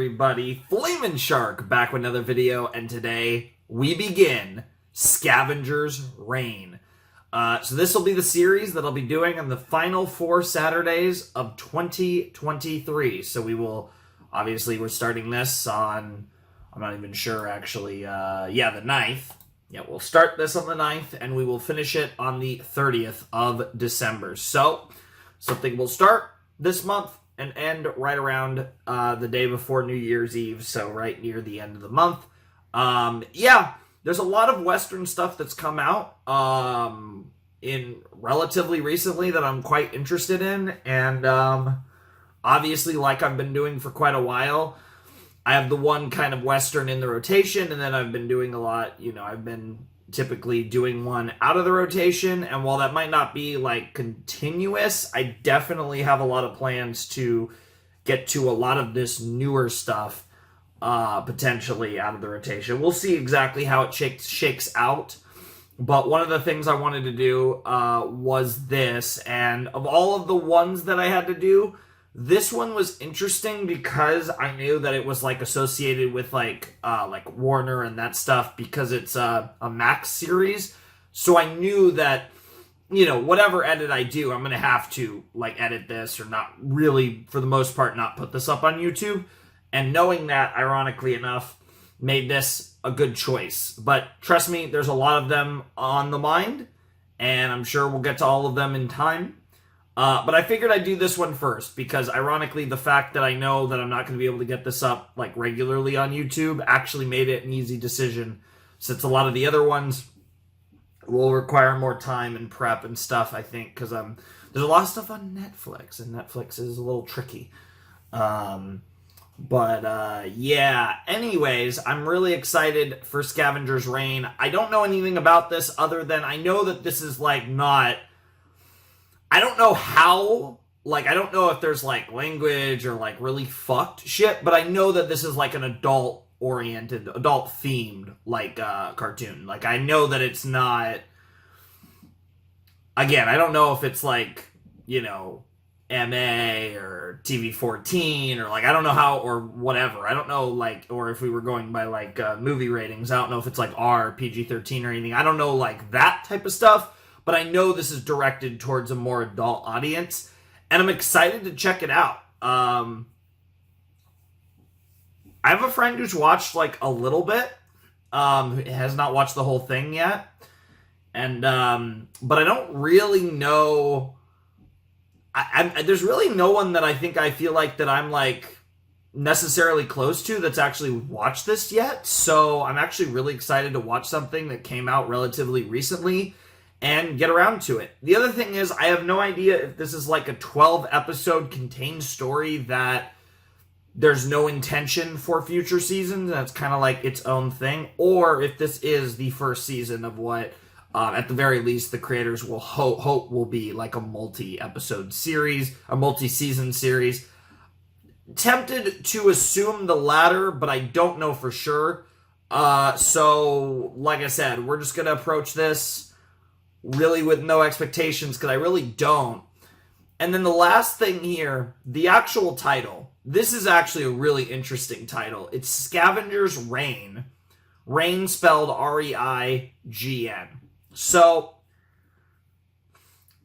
everybody? Flamin' Shark back with another video, and today we begin Scavengers Reign. So this will be the series that I'll be doing on the final 4 Saturdays of 2023. So we will, obviously we're starting this on, I'm not even sure actually, the 9th. Yeah, we'll start this on the 9th, and we will finish it on the 30th of December. So, something will start this month and end right around the day before New Year's Eve, so right near the end of the month. There's a lot of Western stuff that's come out in relatively recently that I'm quite interested in, and obviously, like I've been doing for quite a while, I have the one kind of Western in the rotation, and then I've been doing a lot, I've been typically doing one out of the rotation, and while that might not be, continuous, I definitely have a lot of plans to get to a lot of this newer stuff, potentially out of the rotation. We'll see exactly how it shakes out, but one of the things I wanted to do, was this, and of all of the ones that I had to do, this one was interesting because I knew that it was associated with Warner and that stuff because it's a Max series. So I knew that, whatever edit I do, I'm going to have to edit this or not really, for the most part, not put this up on YouTube. And knowing that, ironically enough, made this a good choice. But trust me, there's a lot of them on the mind, and I'm sure we'll get to all of them in time. But I figured I'd do this one first because, ironically, the fact that I know that I'm not going to be able to get this up regularly on YouTube actually made it an easy decision, since a lot of the other ones will require more time and prep and stuff, I think, because there's a lot of stuff on Netflix, and Netflix is a little tricky. Anyways, I'm really excited for Scavengers Reign. I don't know anything about this other than I know that this is not... I don't know how, I don't know if there's, language or, really fucked shit, but I know that this is, an adult-oriented, adult-themed, cartoon. I know that it's not, again, I don't know if it's, MA or TV-14 or, I don't know how, or whatever. I don't know, or if we were going by, movie ratings, I don't know if it's, R, PG-13 or anything. I don't know, that type of stuff. But I know this is directed towards a more adult audience, and I'm excited to check it out. I have a friend who's watched, a little bit, who has not watched the whole thing yet, and, but I don't really know, there's really no one that I feel that I'm, necessarily close to that's actually watched this yet, so I'm actually really excited to watch something that came out relatively recently, and get around to it. The other thing is, I have no idea if this is a 12-episode contained story that there's no intention for future seasons, and it's kind of its own thing, or if this is the first season of what, at the very least, the creators will hope will be a multi-episode series, a multi-season series. Tempted to assume the latter, but I don't know for sure. So, like I said, we're just going to approach this really with no expectations, because I really don't. And then the last thing here, the actual title. This is actually a really interesting title. It's Scavengers Reign. Reign spelled R-E-I-G-N. So,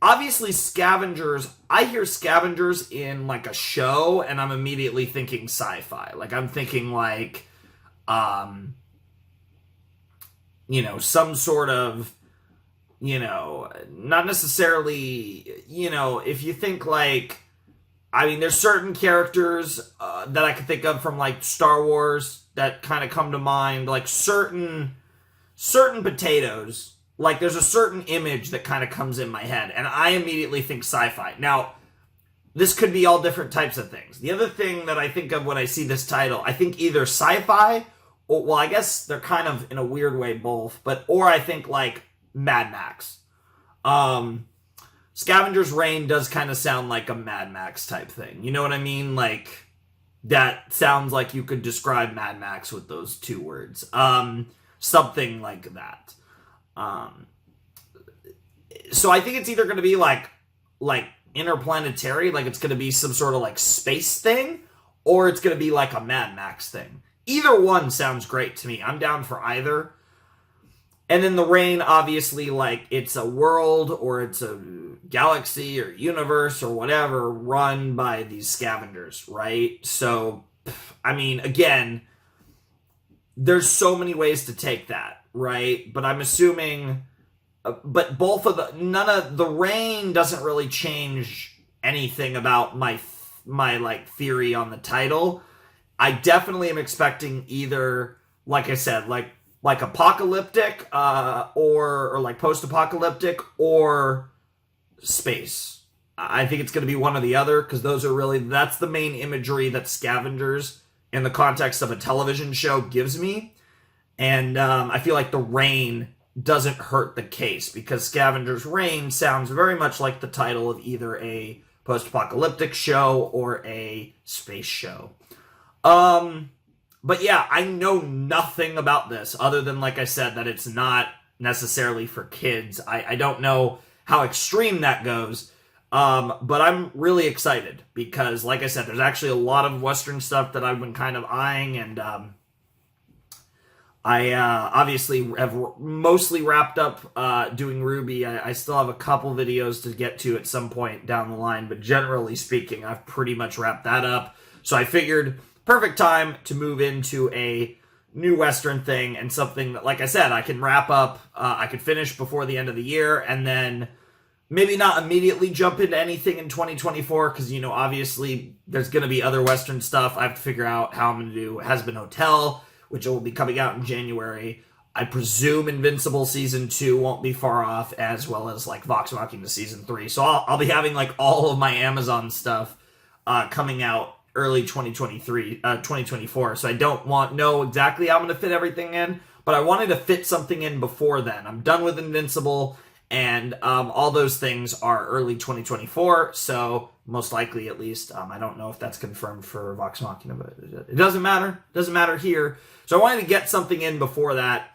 obviously Scavengers, I hear Scavengers in a show, and I'm immediately thinking sci-fi. I'm thinking some sort of, not necessarily, if you think there's certain characters that I could think of from Star Wars that kind of come to mind, certain potatoes, there's a certain image that kind of comes in my head, and I immediately think sci-fi. Now, this could be all different types of things. The other thing that I think of when I see this title, I think either sci-fi, or, well, I guess they're kind of, in a weird way, both, or I think Mad Max. Scavengers Reign does kind of sound like a Mad Max type thing. You know what I mean? That sounds like you could describe Mad Max with those 2 words. Something like that. So I think it's either going to be interplanetary, it's going to be some sort of space thing, or it's going to be like a Mad Max thing. Either one sounds great to me. I'm down for either. And then the Reign, obviously, like, it's a world or it's a galaxy or universe or whatever run by these scavengers, right? So, I mean, again, there's so many ways to take that, right? But I'm assuming, but none of the Reign doesn't really change anything about my like theory on the title. I definitely am expecting either, like I said, like apocalyptic, or like post-apocalyptic, or space. I think it's going to be one or the other, because that's the main imagery that Scavengers, in the context of a television show, gives me. And I feel like the Reign doesn't hurt the case, because Scavengers Reign sounds very much like the title of either a post-apocalyptic show or a space show. But yeah, I know nothing about this other than, like I said, that it's not necessarily for kids. I don't know how extreme that goes. But I'm really excited because, like I said, there's actually a lot of Western stuff that I've been kind of eyeing, and I obviously have mostly wrapped up doing RWBY. I still have a couple videos to get to at some point down the line, but generally speaking, I've pretty much wrapped that up. So I figured perfect time to move into a new Western thing, and something that, like I said, I can wrap up, I could finish before the end of the year, and then maybe not immediately jump into anything in 2024, because, you know, obviously there's going to be other Western stuff. I have to figure out how I'm going to do Has Been Hotel, which will be coming out in January. I presume Invincible Season 2 won't be far off, as well as, like, Vox Machina Season 3. So I'll be having, like, all of my Amazon stuff coming out early 2024. So I don't know exactly how I'm going to fit everything in, but I wanted to fit something in before then. I'm done with Invincible, and all those things are early 2024, so most likely, at least. I don't know if that's confirmed for Vox Machina, but it doesn't matter. It doesn't matter here. So I wanted to get something in before that,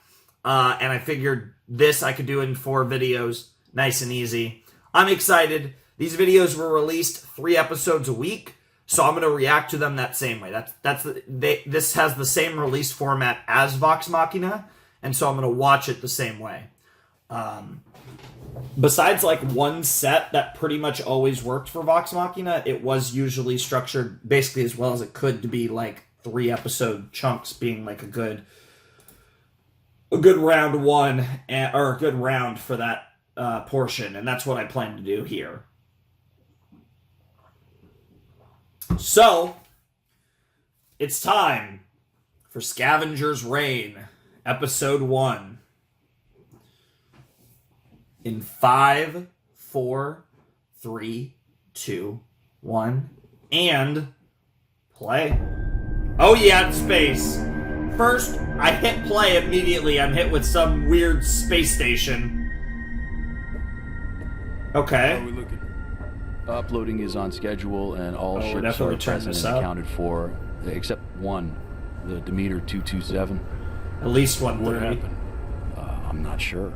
and I figured this I could do in 4 videos, nice and easy. I'm excited. These videos were released 3 episodes a week, so I'm going to react to them that same way. This has the same release format as Vox Machina, and so I'm going to watch it the same way. Besides, like, one set that pretty much always worked for Vox Machina, it was usually structured basically as well as it could to be, like, 3 episode chunks, being, like, a good round one, or a good round for that portion, and that's what I plan to do here. So, it's time for Scavengers Reign, Episode 1. In 5, 4, 3, 2, 1, and play. Oh yeah, it's space. First, I hit play immediately. I'm hit with some weird space station. Okay. How are we looking? Uploading is on schedule, and all ships are present and accounted for, except one, the Demeter 227. At least one. What happened? I'm not sure.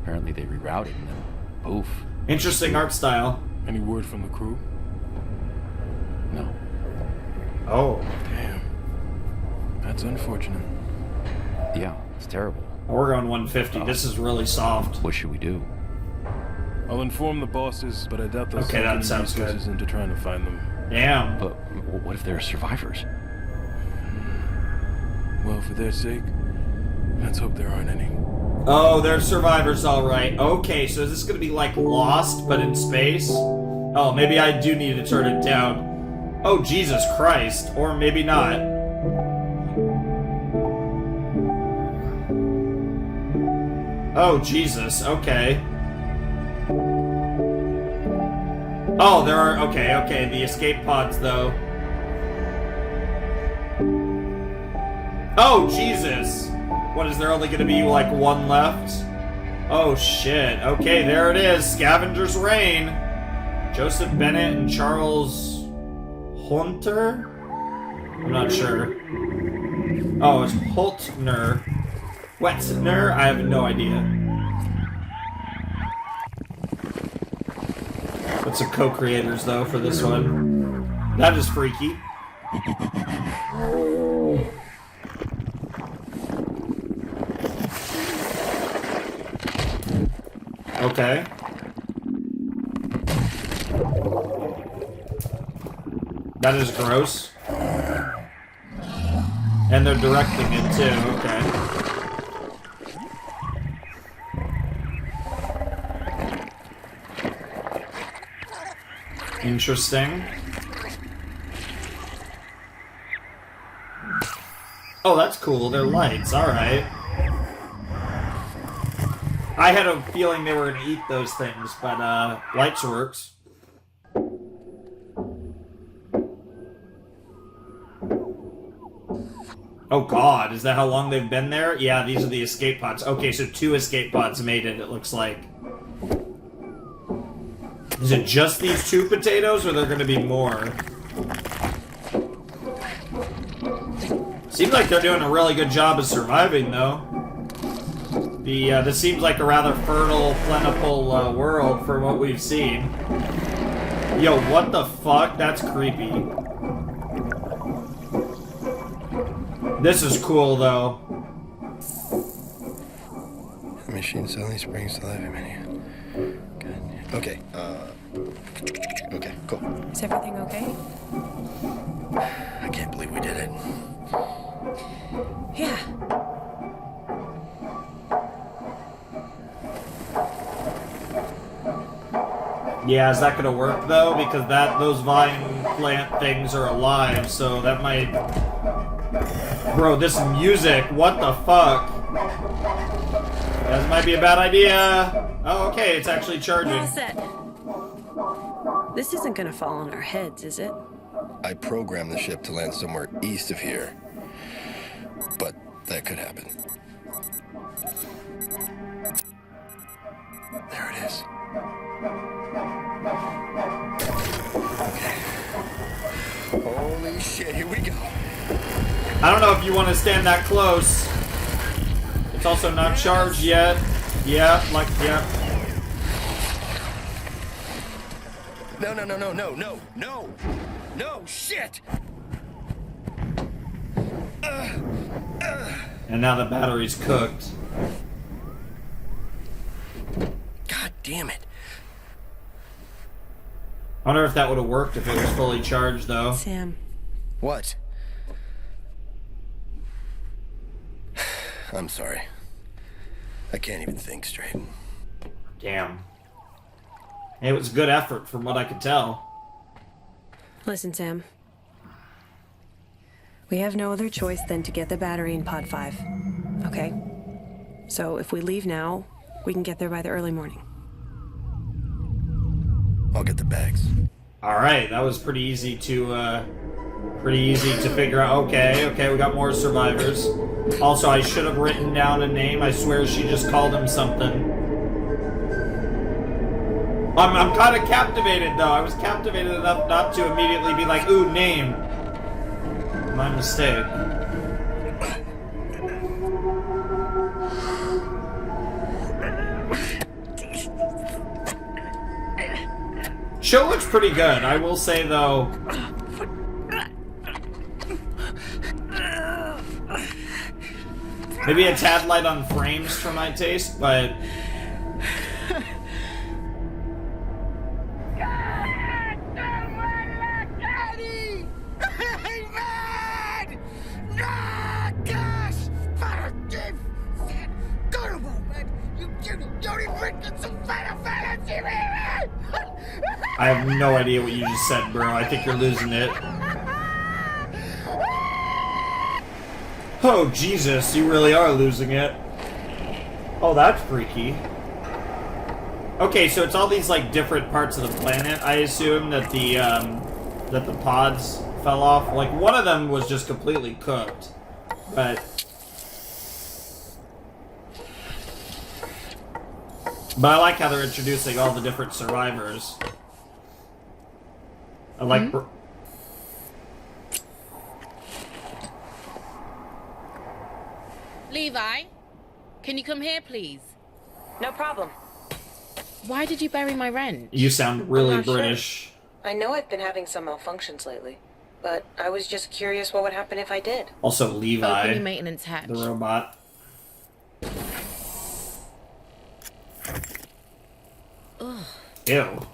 Apparently they rerouted and then poof. Interesting art style. Any word from the crew? No. Oh. Damn. That's unfortunate. Yeah, it's terrible. We're going 150. This is really soft. What should we do? I'll inform the bosses, but I doubt they'll Okay, that sink any sounds resources good. into trying to find them. Damn. But what if there are survivors? Well, for their sake, let's hope there aren't any. Oh, they're survivors, all right. Okay, so is this going to be like Lost, but in space? Oh, maybe I do need to turn it down. Oh, Jesus Christ. Or maybe not. Oh, Jesus. Okay. Oh, there are... Okay. The escape pods, though. Oh, Jesus. What, is there only going to be, like, one left? Oh, shit. Okay, there it is. Scavengers Reign. Joseph Bennett and Charles Hunter? I'm not sure. Oh, it's Holtner. Wetzner? I have no idea. What's the co-creators, though, for this one? That is freaky. Okay. That is gross. And they're directing it too, okay. Interesting. Oh, that's cool. They're lights. Alright. I had a feeling they were going to eat those things, but lights works. Oh god, is that how long they've been there? Yeah, these are the escape pods. Okay, so 2 escape pods made it looks like. Is it just these 2 potatoes, or are there going to be more? Seems like they're doing a really good job of surviving, though. This seems like a rather fertile, plentiful world from what we've seen. Yo, what the fuck? That's creepy. This is cool, though. The machine suddenly springs to life menu. Good. Okay, okay, cool. Is everything okay? I can't believe we did it. Yeah. Yeah, is that gonna work, though? Because those vine plant things are alive, so that might... Bro, this music, what the fuck? That might be a bad idea. Oh, okay, it's actually charging. We're all set. This isn't gonna fall on our heads, is it? I programmed the ship to land somewhere east of here. But that could happen. There it is. Okay. Holy shit, here we go. I don't know if you want to stand that close. It's also not charged yet. Yeah, yeah. No, shit! And now the battery's cooked. God damn it. I wonder if that would have worked if it was fully charged, though. Sam. What? I'm sorry. I can't even think straight. Damn. It was good effort from what I could tell. Listen, Sam. We have no other choice than to get the battery in Pod 5. Okay? So if we leave now, we can get there by the early morning. I'll get the bags. Alright, that was pretty easy to figure out. Okay, we got more survivors. Also, I should have written down a name. I swear she just called him something. I'm kind of captivated, though. I was captivated enough not to immediately be like, ooh, name. My mistake. Show looks pretty good. I will say, though... Maybe a tad light on frames for my taste, but... I have no idea what you just said, bro. I think you're losing it. Oh, Jesus, you really are losing it. Oh, that's freaky. Okay, so it's all these, like, different parts of the planet, I assume, that the pods fell off. Like, one of them was just completely cooked. But I like how they're introducing all the different survivors. I like... Levi, can you come here, please? No problem. Why did you bury my wrench? You sound really I'm not British. Sure. I know I've been having some malfunctions lately. but I was just curious what would happen if I did. Also, Levi, Open your maintenance hatch. the robot. Ugh. Ew.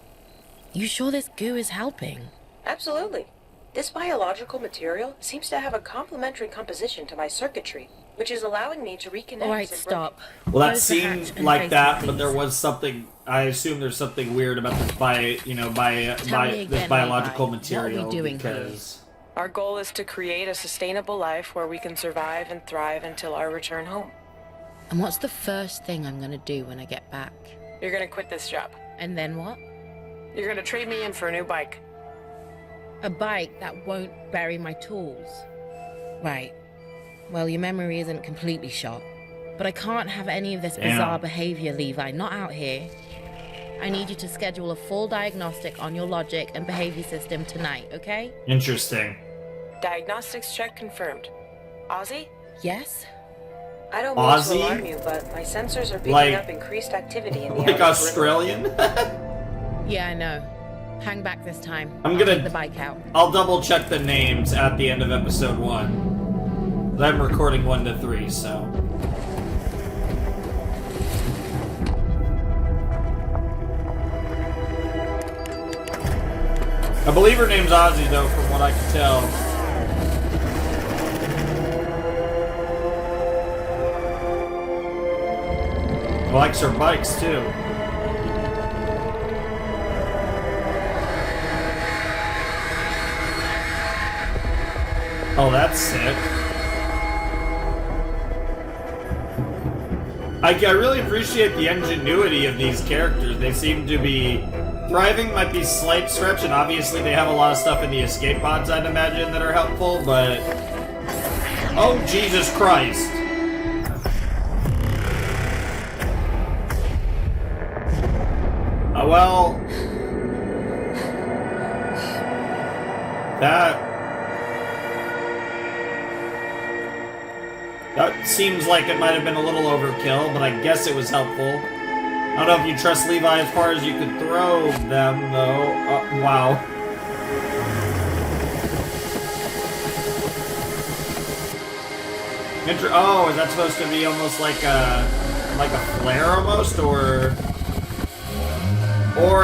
You sure this goo is helping? Absolutely. This biological material seems to have a complementary composition to my circuitry, which is allowing me to reconnect. All right, some stop. Well, that Close the hatch seemed and like face that, it, but there please. was something. I assume there's something weird about this Tell me this again, biological Levi. material. What are we doing because Our goal is to create a sustainable life where we can survive and thrive until our return home. And what's the first thing I'm gonna do when I get back? You're gonna quit this job. And then what? You're gonna trade me in for a new bike. A bike that won't bury my tools. Right. Well, your memory isn't completely shot. But I can't have any of this bizarre behavior, Levi. Not out here. I need you to schedule a full diagnostic on your logic and behavior system tonight, okay? interesting. Diagnostics check confirmed. Ozzy? Yes? I don't mean to Ozzy? alarm you, but my sensors are picking Like- up increased activity in the Like outer Australian. Yeah, I know. Hang back this time. I'm I'll gonna- take the bike out. I'll double check the names at the end of episode 1. I'm recording 1 to 3, so. I believe her name's Ozzy, though, from what I can tell. Likes her bikes, too. Oh, that's sick. I really appreciate the ingenuity of these characters. They seem to be thriving, might be slight stretch, and obviously they have a lot of stuff in the escape pods, I'd imagine, that are helpful, but... Oh, Jesus Christ. Well... That seems like it might have been a little overkill, but I guess it was helpful. I don't know if you trust Levi as far as you could throw them, though. Wow. Oh, is that supposed to be almost like a flare almost, or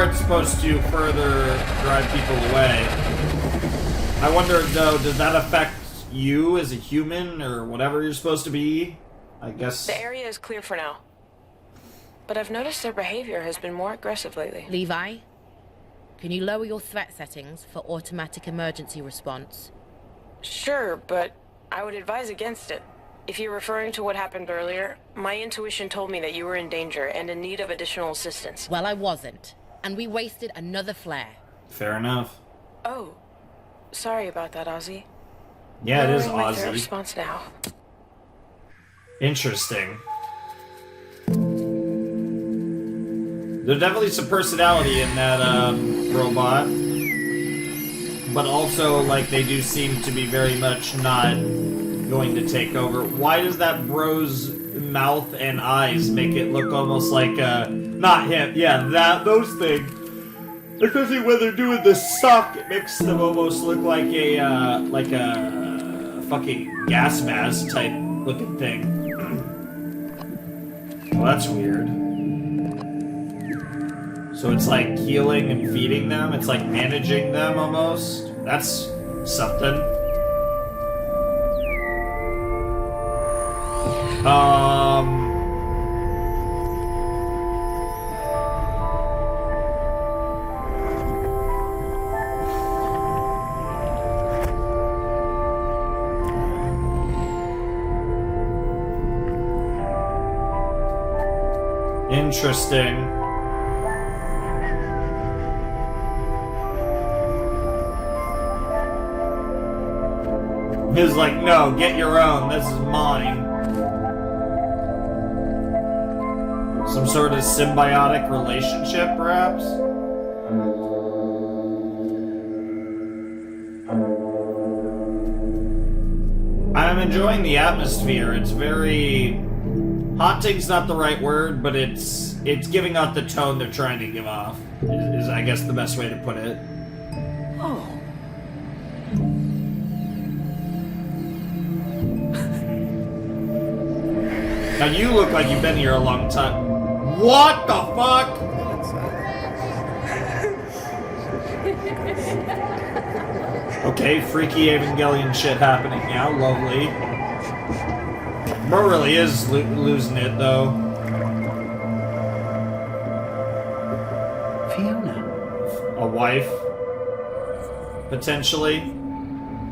it's supposed to further drive people away? I wonder, though, does that affect you as a human, or whatever you're supposed to be? I guess... The area is clear for now. But I've noticed their behavior has been more aggressive lately. Levi, can you lower your threat settings for automatic emergency response? Sure, but I would advise against it. If you're referring to what happened earlier, my intuition told me that you were in danger and in need of additional assistance. Well, I wasn't. And we wasted another flare. Fair enough. Oh, sorry about that, Ozzy. Yeah, it is Lowering my threat Ozzy. response now. Interesting. There's definitely some personality in that robot, but also, like, they do seem to be very much not going to take over. Why does that bro's mouth and eyes make it look almost like not him? Yeah, those things. Especially when they're doing the suck, it makes them almost look like a fucking gas mask type looking thing. Well, that's weird. So it's like healing and feeding them? It's like managing them almost? That's something. Interesting. He's like, no, get your own. This is mine. Some sort of symbiotic relationship, perhaps? I'm enjoying the atmosphere. It's very... Haunting's not the right word, but it's giving out the tone they're trying to give off, is I guess the best way to put it. Oh. Now you look like you've been here a long time. What the fuck? Okay, freaky Evangelion shit happening now. Lovely. Bro really is losing it, though. Fiona. A wife? Potentially?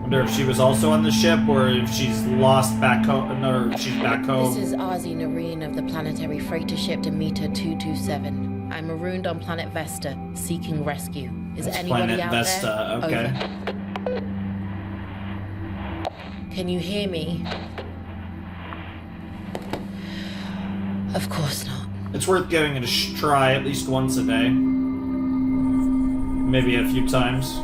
Wonder if she was also on the ship, or if she's lost back home. No, she's back home. This is Arzi Nareen of the planetary freighter ship Demeter 227. I'm marooned on planet Vesta, seeking rescue. Is That's anybody planet out Vesta, there? okay. Over. Can you hear me? Of course not. It's worth giving it a try at least once a day. Maybe a few times.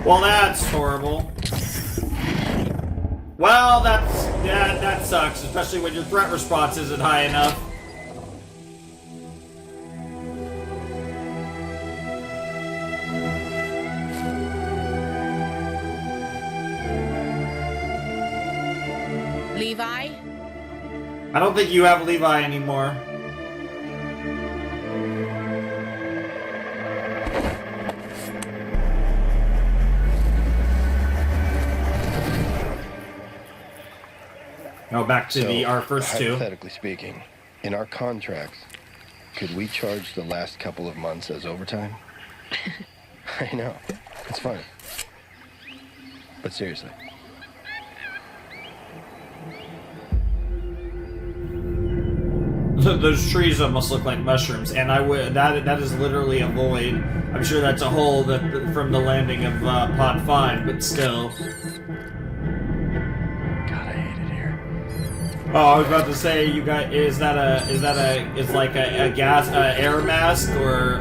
Well, that's horrible. Well, that sucks, especially when your threat response isn't high enough. Levi? I don't think you have Levi anymore. Go back to our first two. Hypothetically speaking, in our contracts, could we charge the last couple of months as overtime? I know, it's funny. But seriously. Those trees almost look like mushrooms, and I would that is literally a void. I'm sure that's a hole from the landing of Pod 5, but still. God, I hate it here. Oh, I was about to say, you guys, is like a gas air mask or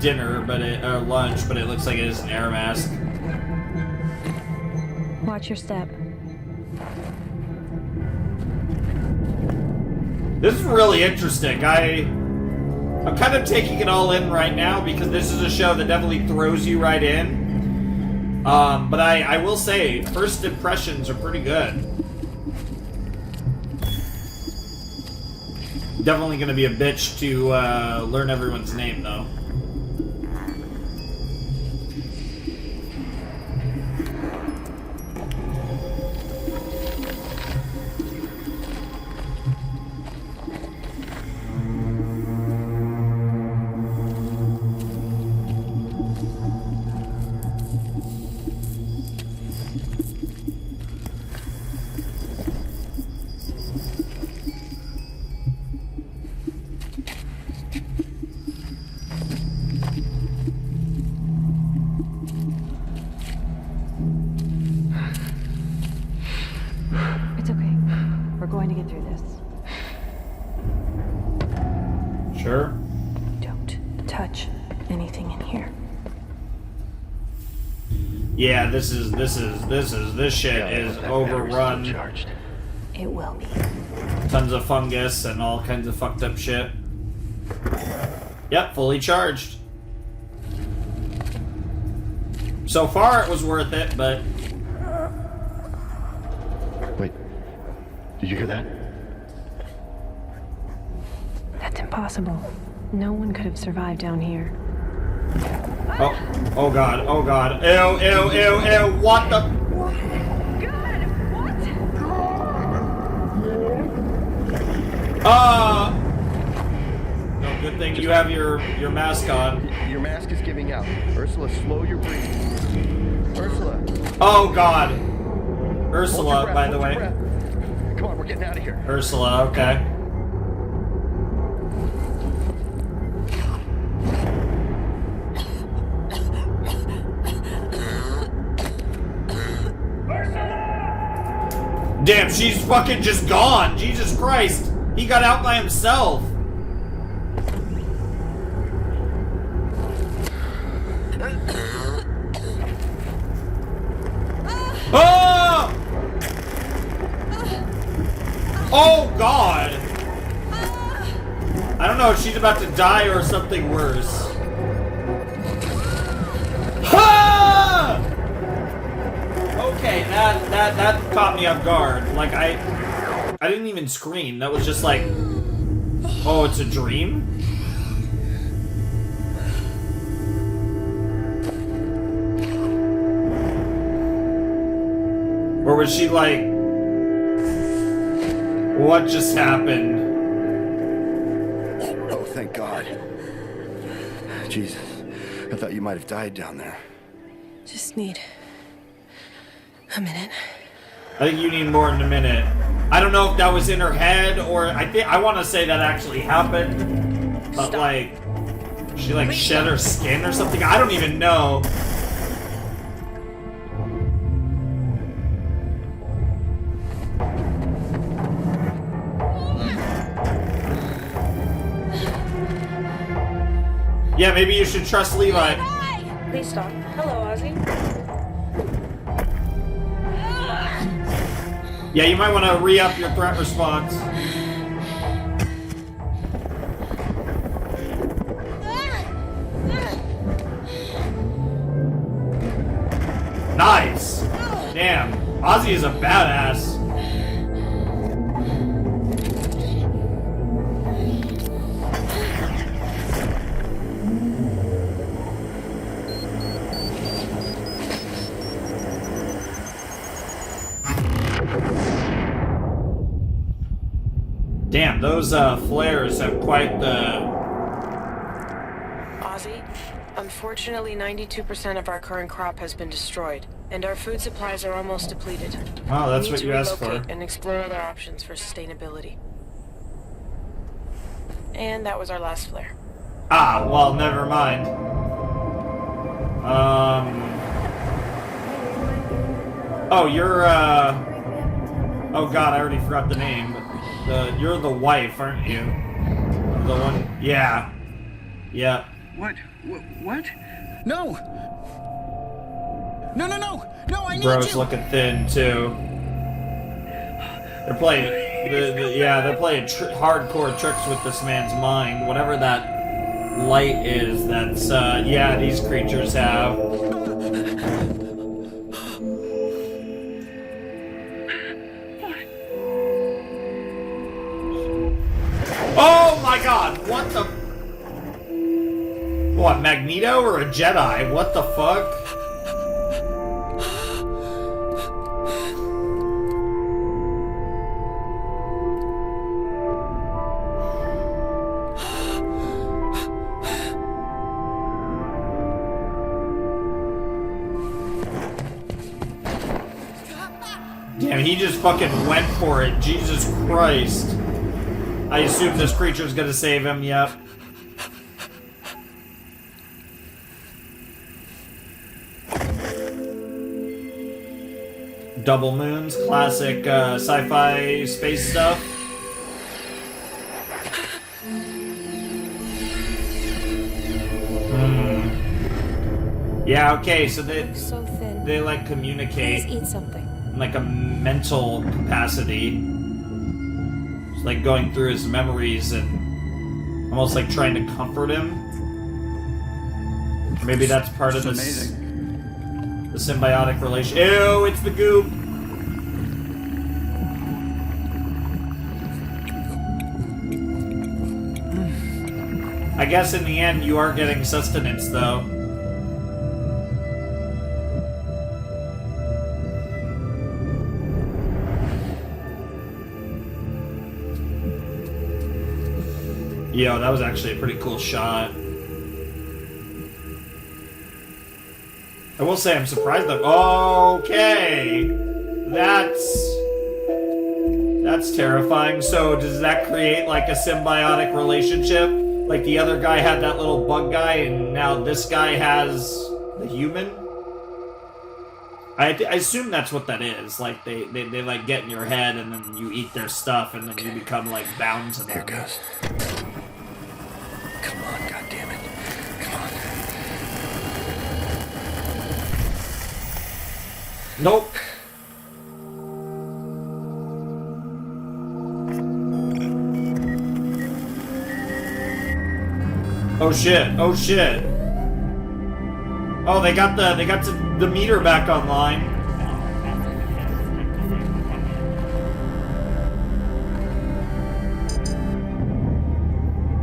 dinner, but lunch, but it looks like it is an air mask. Watch your step. This is really interesting. I'm kind of taking it all in right now because this is a show that definitely throws you right in. But I will say, first impressions are pretty good. Definitely going to be a bitch to learn everyone's name, though. It's okay. We're going to get through this. Sure. Don't touch anything in here. Yeah, this shit is overrun. Charged. It will be. Tons of fungus and all kinds of fucked up shit. Yep, fully charged. So far, it was worth it, but Wait, did you hear that? That's impossible. No one could have survived down here. oh god, ew, what the? God, what? No, good thing you have your mask on. Your mask is giving out. Ursula, slow your breathing. Ursula. Oh god. Hold your Ursula, breath, by the hold way. your breath. Come on, we're getting out of here. Ursula, okay. Damn, she's fucking just gone. Jesus Christ. He got out by himself. Oh! Oh, God. I don't know if she's about to die or something worse. Ha! Okay, that caught me off guard. Like, I didn't even scream. That was just like, oh, it's a dream? Or was she like, what just happened? Oh, thank God. Jesus, I thought you might have died down there. Just need a minute. I think you need more than a minute. I don't know if that was in her head or I want to say that actually happened, but Stop. like she like shed her skin or something. I don't even know. Yeah, maybe you should trust Levi. Please stop. Hello, Ozzy. Yeah, you might want to re-up your threat response. Nice! Damn, Ozzy is a badass. Damn, those flares have quite the... Ozzy, unfortunately 92% of our current crop has been destroyed, and our food supplies are almost depleted. Oh, that's We what need you to asked for. relocate and explore other options for sustainability. And that was our last flare. Ah, well, never mind. Oh, you're, oh god, I already forgot the name. You're the wife, aren't you? The one, yeah. Yeah. What? What? No! No, no, no! No, I need Bro's you! looking thin, too. They're playing, they're playing hardcore tricks with this man's mind. Whatever that light is, that's, yeah, these creatures have. Oh my god, what the... What, Magneto or a Jedi? What the fuck? Damn, he just fucking went for it. Jesus Christ. I assume this creature's gonna save him, yep. Double moons, classic sci-fi space stuff. Yeah, okay, so So thin. they like communicate Please eat something. in like a mental capacity. It's like going through his memories and almost like trying to comfort him. Or maybe that's part of this, the symbiotic relation. Ew, it's the goop. I guess in the end you are getting sustenance though. Yo, that was actually a pretty cool shot. I will say I'm surprised that... Okay! That's terrifying. So does that create like a symbiotic relationship? Like the other guy had that little bug guy and now this guy has the human? I assume that's what that is. Like they like get in your head and then you eat their stuff and then you become like bound to them. Here goes. Come on, goddammit. Come on. Nope. Oh shit, oh shit. Oh, they got the meter back online.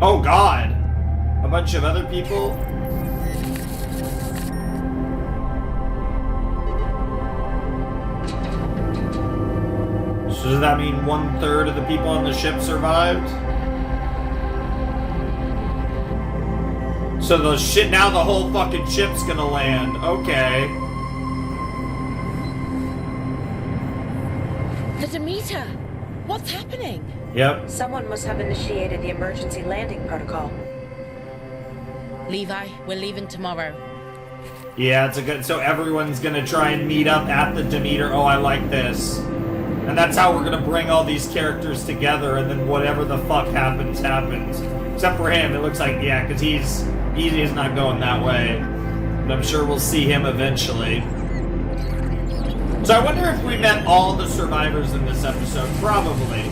Oh god. A bunch of other people. So does that mean 1/3 of the people on the ship survived? So now the whole fucking ship's gonna land. Okay. The Demeter! What's happening? Yep. Someone must have initiated the emergency landing protocol. Levi, we're leaving tomorrow. Yeah, it's a good... So everyone's gonna try and meet up at the Demeter. Oh, I like this. And that's how we're gonna bring all these characters together, and then whatever the fuck happens, happens. Except for him, it looks like, yeah, because he's not going that way. But I'm sure we'll see him eventually. So I wonder if we met all the survivors in this episode. Probably.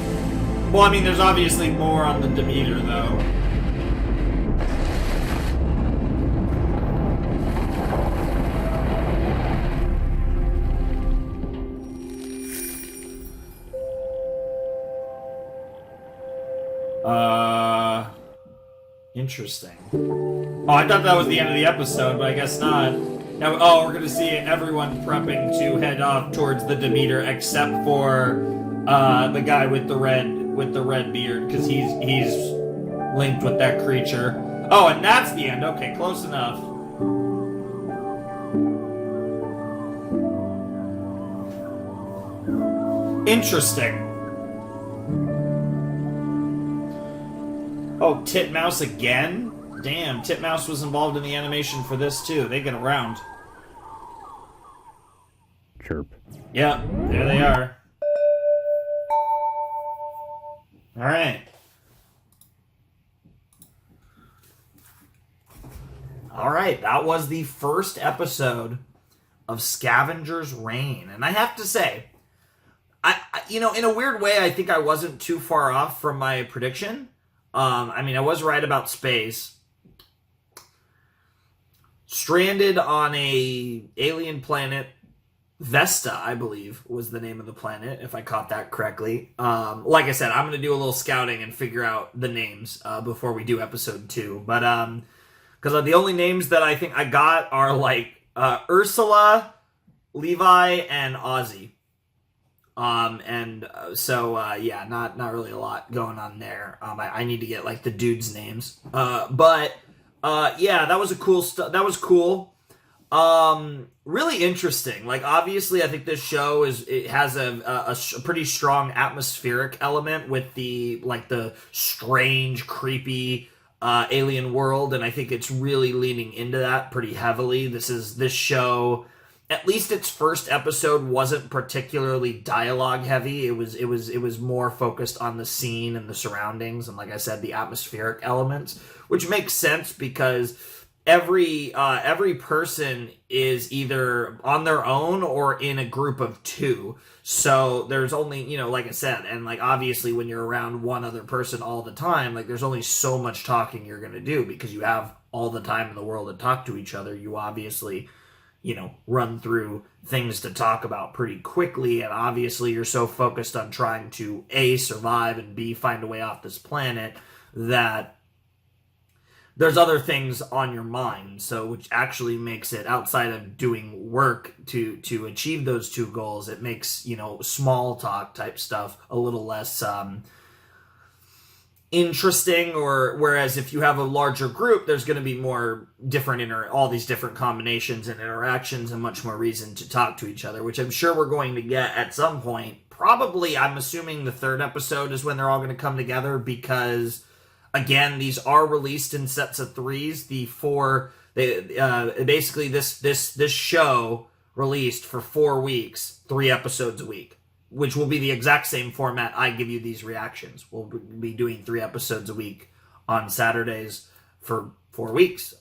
Well, I mean, there's obviously more on the Demeter, though. Interesting. Oh, I thought that was the end of the episode, but I guess not. Now, oh, we're gonna see everyone prepping to head off towards the Demeter, except for the guy with the red beard, because he's linked with that creature. Oh, and that's the end. Okay, close enough. Interesting. Oh, Titmouse again? Damn, Titmouse was involved in the animation for this too. They get around. Chirp. Yeah, there they are. Alright. Alright, that was the first episode of Scavengers Reign. And I have to say, you know, in a weird way, I think I wasn't too far off from my prediction. I mean, I was right about space. Stranded on a alien planet, Vesta, I believe, was the name of the planet, if I caught that correctly. Like I said, I'm going to do a little scouting and figure out the names before we do episode 2. But, because the only names that I think I got are, like, Ursula, Levi, and Ozzy. Yeah, not really a lot going on there. I need to get, like, the dudes' names. Yeah, that was that was cool. Really interesting. Like, obviously, I think this show has a pretty strong atmospheric element with the strange, creepy, alien world, and I think it's really leaning into that pretty heavily. This show, at least its first episode, wasn't particularly dialogue heavy. It was more focused on the scene and the surroundings, and like I said, the atmospheric elements, which makes sense because every person is either on their own or in a group of 2. So there's only, you know, like I said, and like obviously when you're around one other person all the time, like there's only so much talking you're gonna do because you have all the time in the world to talk to each other. You obviously, you know, run through things to talk about pretty quickly, and obviously you're so focused on trying to A, survive, and B, find a way off this planet that there's other things on your mind, so which actually makes it, outside of doing work to achieve those 2 goals, it makes, you know, small talk type stuff a little less interesting, or whereas if you have a larger group, there's going to be more different all these different combinations and interactions and much more reason to talk to each other, which I'm sure we're going to get at some point. Probably, I'm assuming the 3rd episode is when they're all going to come together, because again, these are released in sets of 3s. Basically this show released for 4 weeks, 3 episodes a week, which will be the exact same format I give you these reactions. We'll be doing 3 episodes a week on Saturdays for 4 weeks,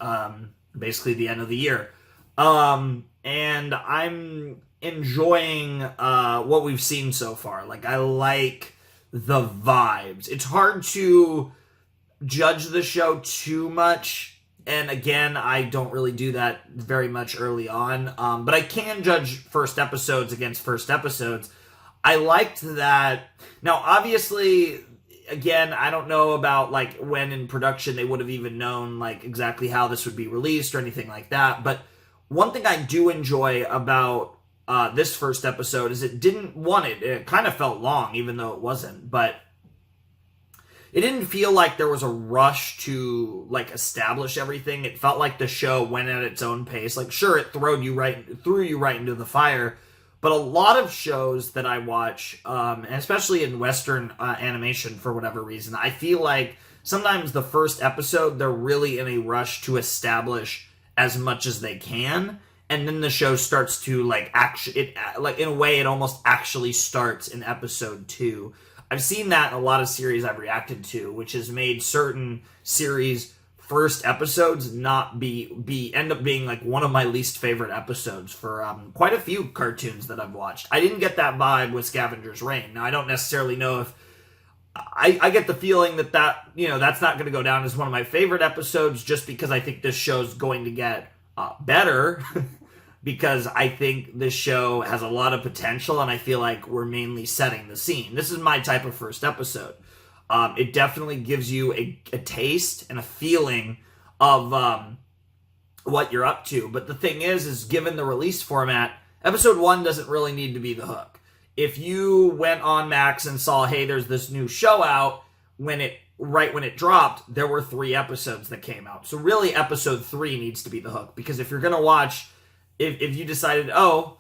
basically the end of the year. And I'm enjoying what we've seen so far. Like, I like the vibes. It's hard to judge the show too much and again, I don't really do that very much early on, but I can judge first episodes against first episodes. I liked that. Now, obviously, again, I don't know about, like, when in production they would have even known, like, exactly how this would be released or anything like that, but one thing I do enjoy about this first episode is it kind of felt long, even though it wasn't, but it didn't feel like there was a rush to, like, establish everything. It felt like the show went at its own pace. Like, sure, it threw you right into the fire, but a lot of shows that I watch, and especially in Western animation for whatever reason, I feel like sometimes the first episode, they're really in a rush to establish as much as they can, and then the show starts to, like, in a way, it almost actually starts in episode 2. I've seen that in a lot of series I've reacted to, which has made certain series first episodes end up being like one of my least favorite episodes for quite a few cartoons that I've watched. I didn't get that vibe with Scavengers Reign. Now, I don't necessarily know if I get the feeling that that's not going to go down as one of my favorite episodes, just because I think this show's going to get better because I think this show has a lot of potential, and I feel like we're mainly setting the scene. This is my type of first episode. It definitely gives you a taste and a feeling of what you're up to. But the thing is given the release format, episode 1 doesn't really need to be the hook. If you went on Max and saw, hey, there's this new show out, right when it dropped, there were 3 episodes that came out. So really, episode 3 needs to be the hook. Because if you're going to watch, if you decided, I'll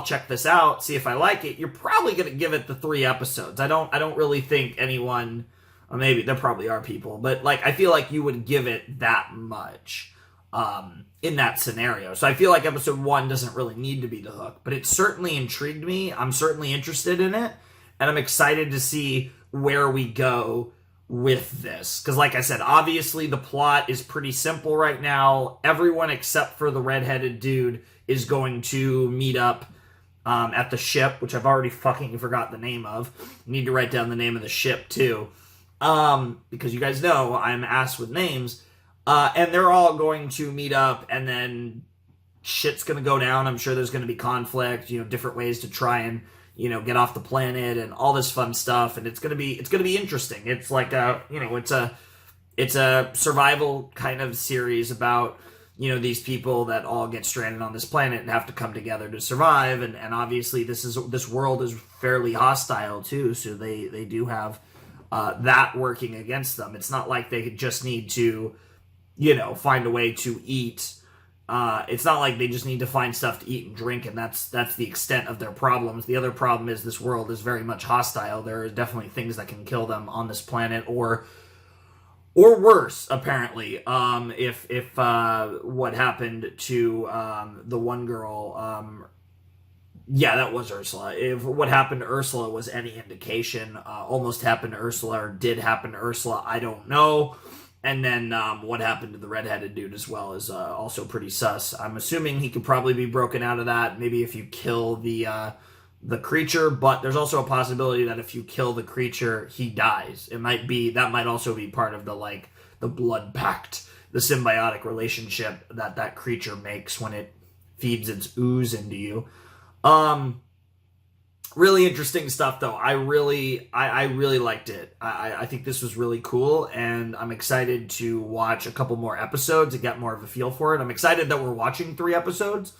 check this out, see if I like it, you're probably going to give it the 3 episodes. I don't really think anyone, or maybe there probably are people, but, like, I feel like you would give it that much in that scenario. So I feel like episode 1 doesn't really need to be the hook, but it certainly intrigued me. I'm certainly interested in it, and I'm excited to see where we go with this. Because, like I said, obviously the plot is pretty simple right now. Everyone except for the redheaded dude is going to meet up at the ship, which I've already fucking forgot the name of. Need to write down the name of the ship, too. Because you guys know I'm ass with names. And they're all going to meet up, and then shit's going to go down. I'm sure there's going to be conflict, different ways to try and, get off the planet and all this fun stuff. And it's going to be interesting. It's like it's a survival kind of series about, these people that all get stranded on this planet and have to come together to survive. And obviously this world is fairly hostile too. So they do have, that working against them. It's not like they just need to, find a way to eat. It's not like they just need to find stuff to eat and drink, and that's the extent of their problems. The other problem is this world is very much hostile. There are definitely things that can kill them on this planet, or worse, apparently. If what happened to the one girl, yeah, that was Ursula. If what happened to Ursula was any indication, almost happened to Ursula or did happen to Ursula, I don't know. And then what happened to the redheaded dude as well is also pretty sus. I'm assuming he could probably be broken out of that, maybe if you kill the creature, but there's also a possibility that if you kill the creature, he dies. That might also be part of the blood pact, the symbiotic relationship that creature makes when it feeds its ooze into you. Really interesting stuff, though. I really liked it. I think this was really cool, and I'm excited to watch a couple more episodes and get more of a feel for it. I'm excited that we're watching 3 episodes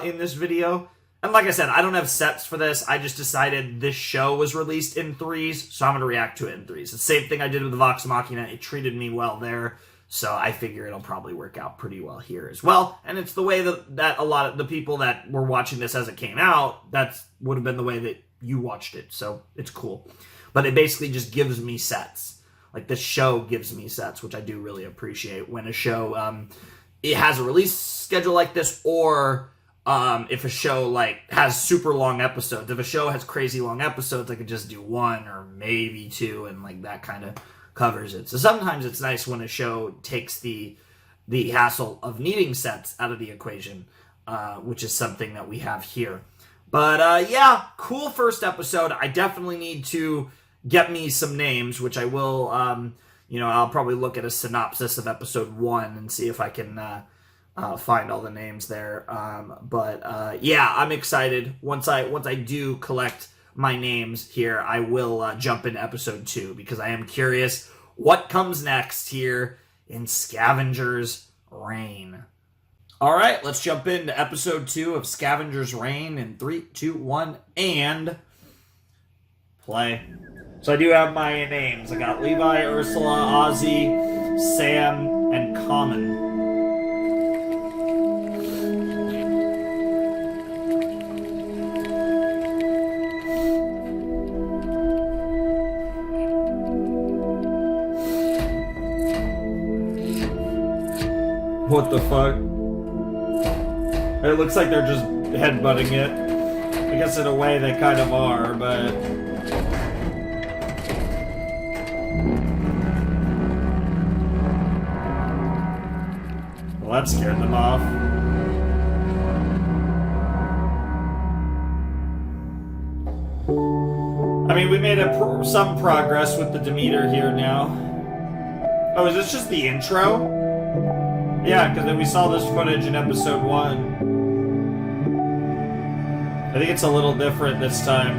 in this video. And like I said, I don't have sets for this. I just decided this show was released in 3s, so I'm going to react to it in 3s. It's the same thing I did with the Vox Machina. It treated me well there, so I figure it'll probably work out pretty well here as well. And it's the way that a lot of the people that were watching this as it came out, that would have been the way that you watched it, so it's cool. But it basically just gives me sets. Like, this show gives me sets, which I do really appreciate when a show it has a release schedule like this, or if a show has super long episodes. If a show has crazy long episodes, I could just do 1 or maybe 2, and that kind of covers it. So sometimes it's nice when a show takes the hassle of needing sets out of the equation, which is something that we have here. But yeah, cool first episode. I definitely need to get me some names, which I will you know, I'll probably look at a synopsis of episode 1 and see if I can find all the names there. Yeah, I'm excited. Once I do collect my names here, I will jump into episode 2 because I am curious what comes next here in Scavengers Reign. All right, let's jump into episode 2 of Scavengers Reign in 3, 2, 1, and play. So I do have my names. I got Levi, Ursula, Ozzy, Sam, and Common. What the fuck? It looks like they're just headbutting it. I guess in a way they kind of are, but... Well, that scared them off. I mean, we made some progress with the Demeter here now. Oh, is this just the intro? Yeah, because then we saw this footage in episode 1. I think it's a little different this time.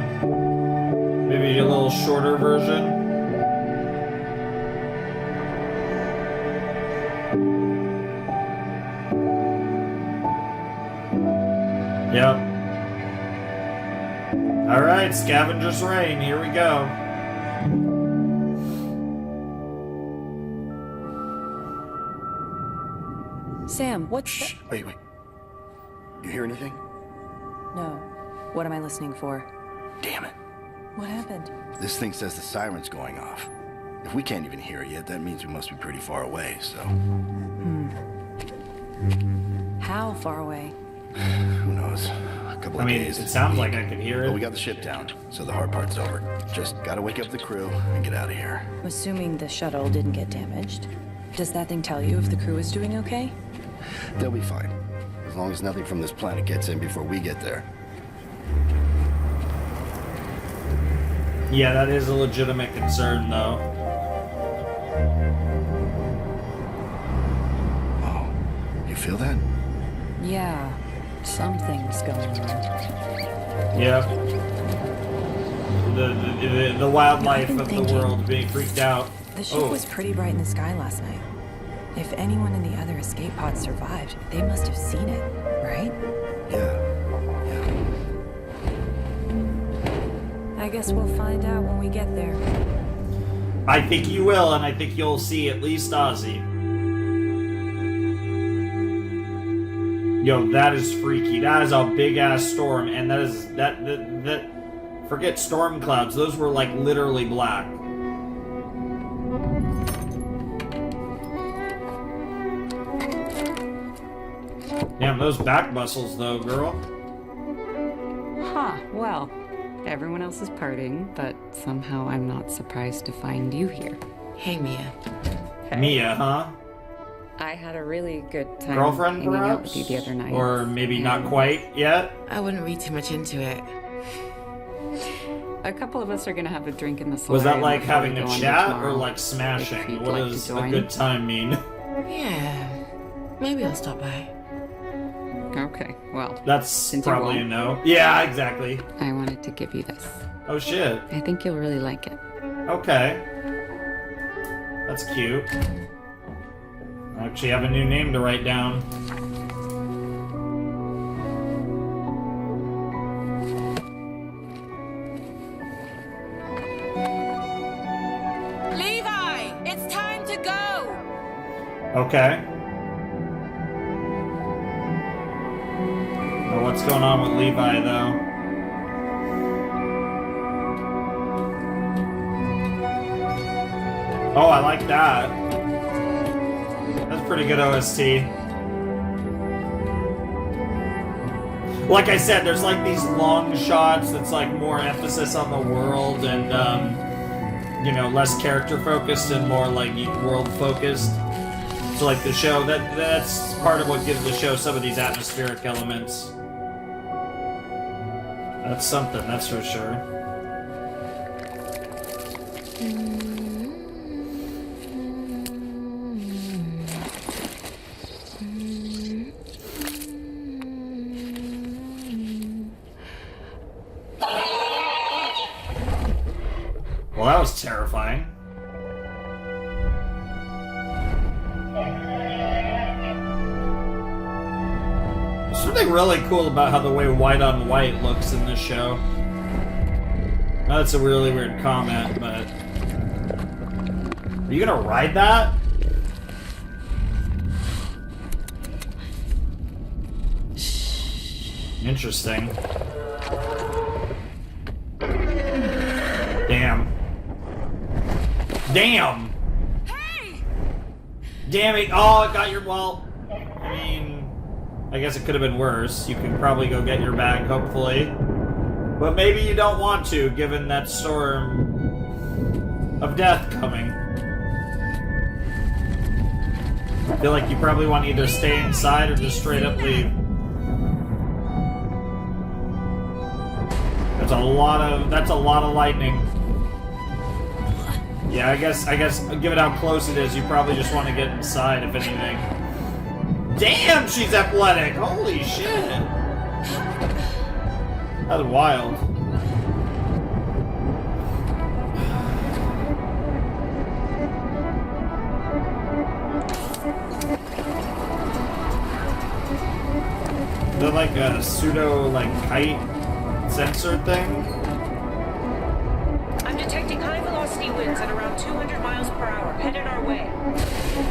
Maybe a little shorter version. Yep. Alright, Scavengers Reign, here we go. Sam, what's Shh, wait. You hear anything? No. What am I listening for? Damn it. What happened? This thing says the siren's going off. If we can't even hear it yet, that means we must be pretty far away, so... How far away? Who knows? A couple of days. It sounds like I could hear it. But we got the ship down, so the hard part's over. Just gotta wake up the crew and get out of here. Assuming the shuttle didn't get damaged. Does that thing tell you if the crew is doing okay? They'll be fine. As long as nothing from this planet gets in before we get there. Yeah, that is a legitimate concern, though. Oh, you feel that? Yeah, something's going on. Yep. The wildlife I've been of the thinking, world being freaked out. The ship was pretty bright in the sky last night. If anyone in the other escape pods survived, they must have seen it, right? Yeah. I guess we'll find out when we get there. I think you will, and I think you'll see at least Ozzy. Yo, that is freaky. That is a big-ass storm, and that is... That forget storm clouds. Those were, like, literally black. Damn, those back muscles, though, girl. Huh, well, everyone else is partying, but somehow I'm not surprised to find you here. Hey, Mia. Hey. Mia, huh? I had a really good time Girlfriend, hanging out perhaps? with you the other night. Or maybe not quite yet? I wouldn't read too much into it. A couple of us are gonna have a drink in the solarium. Was that like before we having go a on chat tomorrow, or like if smashing? you'd What like to does a join. good time mean? Yeah. Maybe I'll stop by. Okay, well, That's since you probably a won't, no. Yeah, exactly. I wanted to give you this. Oh shit. I think you'll really like it. Okay. That's cute. I actually have a new name to write down. Levi! It's time to go! Okay. Well, what's going on with Levi, though? Oh, I like that. That's pretty good OST. Like I said, there's like these long shots that's like more emphasis on the world and, you know, less character focused and more like world focused. So like the show, that's part of what gives the show some of these atmospheric elements. That's something, that's for sure. Well, that was terrifying. There's something really cool about how the way white on white looks in this show. Now, that's a really weird comment, but... Are you gonna ride that? Interesting. Damn. Damn! Hey! Damn it! Oh, it got your... Well, I mean... I guess it could have been worse. You can probably go get your bag, hopefully. But maybe you don't want to, given that storm of death coming. I feel like you probably want to either stay inside or just straight up leave. That's a lot of lightning. Yeah, I guess given how close it is, you probably just want to get inside if anything. Damn, she's athletic! Holy shit! That was wild. They're like a pseudo kite sensor thing. I'm detecting high velocity winds at around 200 miles per hour, headed our way.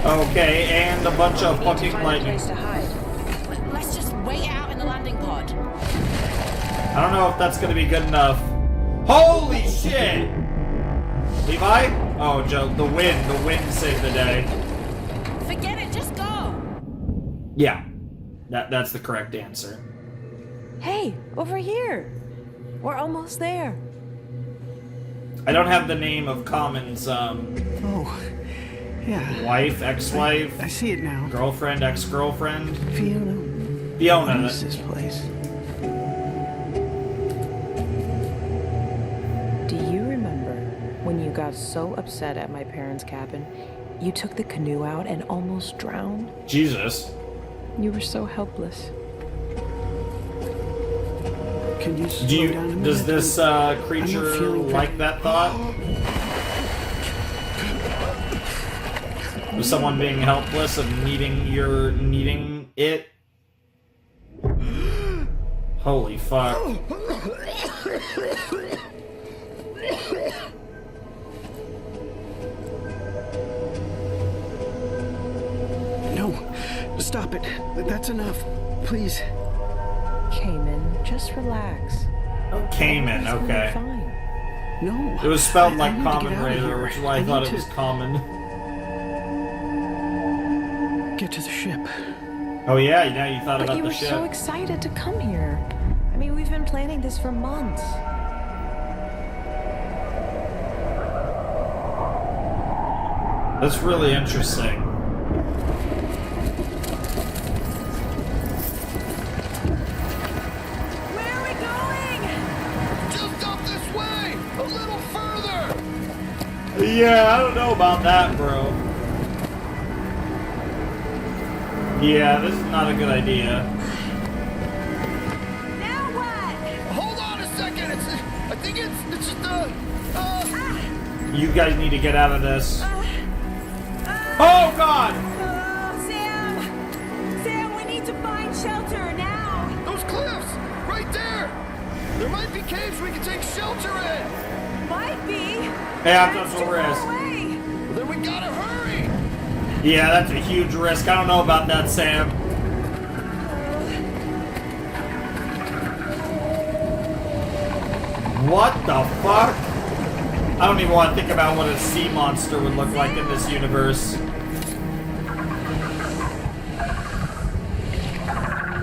Okay, and a bunch of We need to fucking find a lightning. place to hide. Let's just wait it out in the landing pod. I don't know if that's gonna be good enough. Holy shit! Levi? Oh, Joe, the wind saved the day. Forget it, just go. Yeah, that's the correct answer. Hey, over here. We're almost there. I don't have the name of Common's Oh, yeah. wife, ex-wife, I see it now. girlfriend, ex-girlfriend. Fiona. Fiona. What is this place? Do you remember when you got so upset at my parents' cabin, you took the canoe out and almost drowned? Jesus. You were so helpless. Can you slow down a minute? Does this creature feeling like that thought? Of someone being helpless and needing it? Holy fuck. No, stop it. That's enough. Please. Cayman, just relax. Oh, Cayman, Everything's okay. gonna be fine. No. It was spelled I like need to get Common out of Raider, here. which is why I need thought it to was common. Get to the ship. Oh yeah, now you thought But about you the were ship. so excited to come here. I mean, we've been planning this for months. That's really interesting. Where are we going? Just up this way! A little further! Yeah, I don't know about that, bro. Yeah, this is not a good idea. Now what? Hold on a second! I think it's just You guys need to get out of this. Oh god! Sam! Sam, we need to find shelter now! those cliffs! Right there! There might be caves we can take shelter in! Might be. Yeah, that's a risk. Away. Then we gotta hurry! Yeah, that's a huge risk. I don't know about that, Sam. What the fuck? I don't even want to think about what a sea monster would look like in this universe.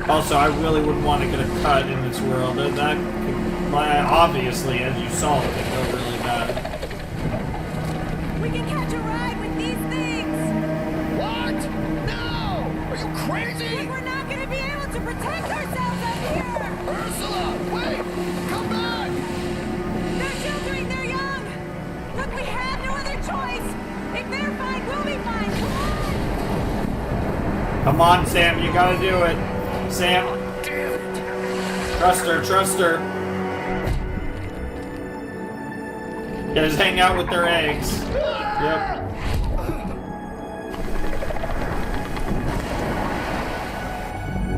Also, I really wouldn't want to get a cut in this world. That could, obviously, as you saw, it could go really bad. We can catch a ride with these things! What? No! Are you crazy? We're not gonna be able to protect ourselves up here! Ursula! Wait! Come back! They're sheltering their young! Look, we have no other choice! If they're fine, we'll be fine! Come on, Sam, you gotta do it. Sam. Trust her, trust her. Yeah, just hang out with their eggs. Yep.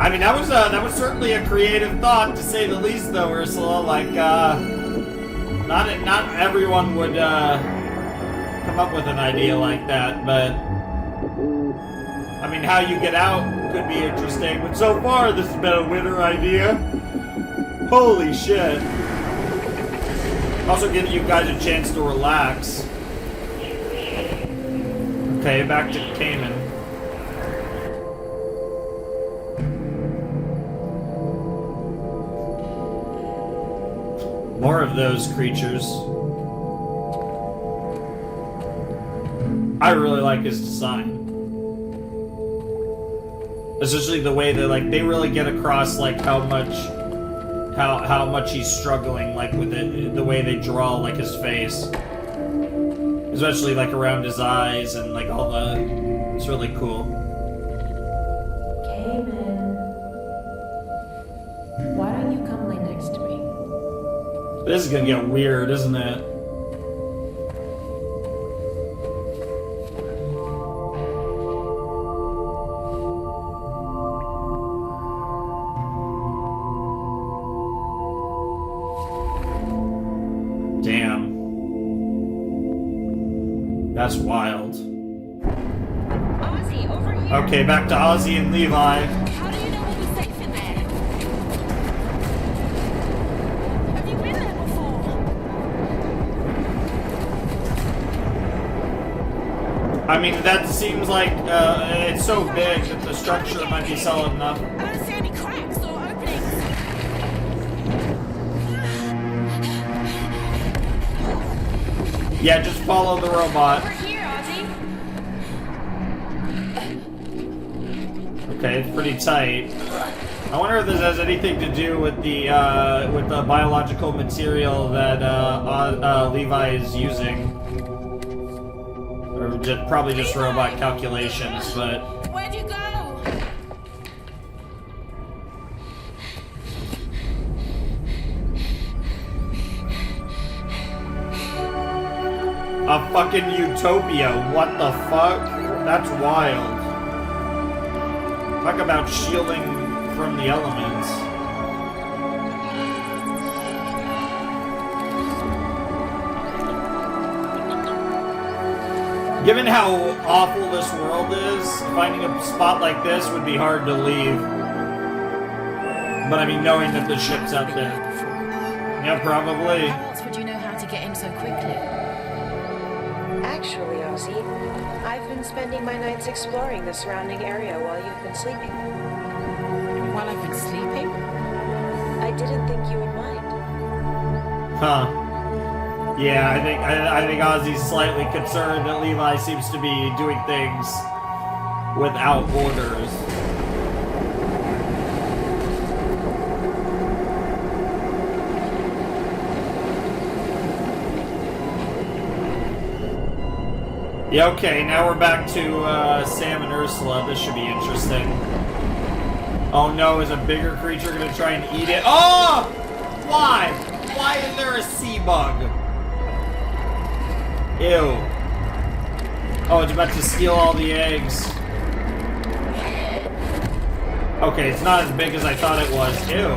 I mean, that was certainly a creative thought, to say the least, though, Ursula. Like, not everyone would come up with an idea like that, but I mean, how you get out could be interesting. But so far, this has been a winner idea. Holy shit! Also, giving you guys a chance to relax. Okay, back to Cayman. More of those creatures. I really like his design. Especially the way that, like, they really get across, like, how much he's struggling, like, with it, the way they draw, like, his face. Especially, like, around his eyes and, like, all the... It's really cool. Cayman. Why don't you come lay next to me? This is gonna get weird, isn't it? Damn. That's wild. Ozzy, over here. Okay, back to Ozzy and Levi. How do you know we'll be safe in there? Have you been there before? I mean, that seems like it's so big that the structure might be solid enough. I don't see any cracks or openings. Yeah, just follow the robot. Over here, Ozzy. Okay, it's pretty tight. I wonder if this has anything to do with the biological material that Levi is using, or probably just robot calculations. But Where'd you go? a fucking utopia. What the fuck? That's wild. Talk about shielding from the elements. Given how awful this world is, finding a spot like this would be hard to leave. But I mean, knowing that the ship's out there. Yeah, probably. How else would you know how to get in so quickly? Actually, Ozzy, I've been spending my nights exploring the surrounding area while you've been sleeping. While I've been sleeping? I didn't think you would mind. Huh. Yeah, I think Ozzy's slightly concerned that Levi seems to be doing things without orders. Yeah, okay, now we're back to Sam and Ursula. This should be interesting. Oh no, is a bigger creature gonna try and eat it? Oh! Why? Why is there a sea bug? Ew. Oh, it's about to steal all the eggs. Okay, it's not as big as I thought it was. Ew.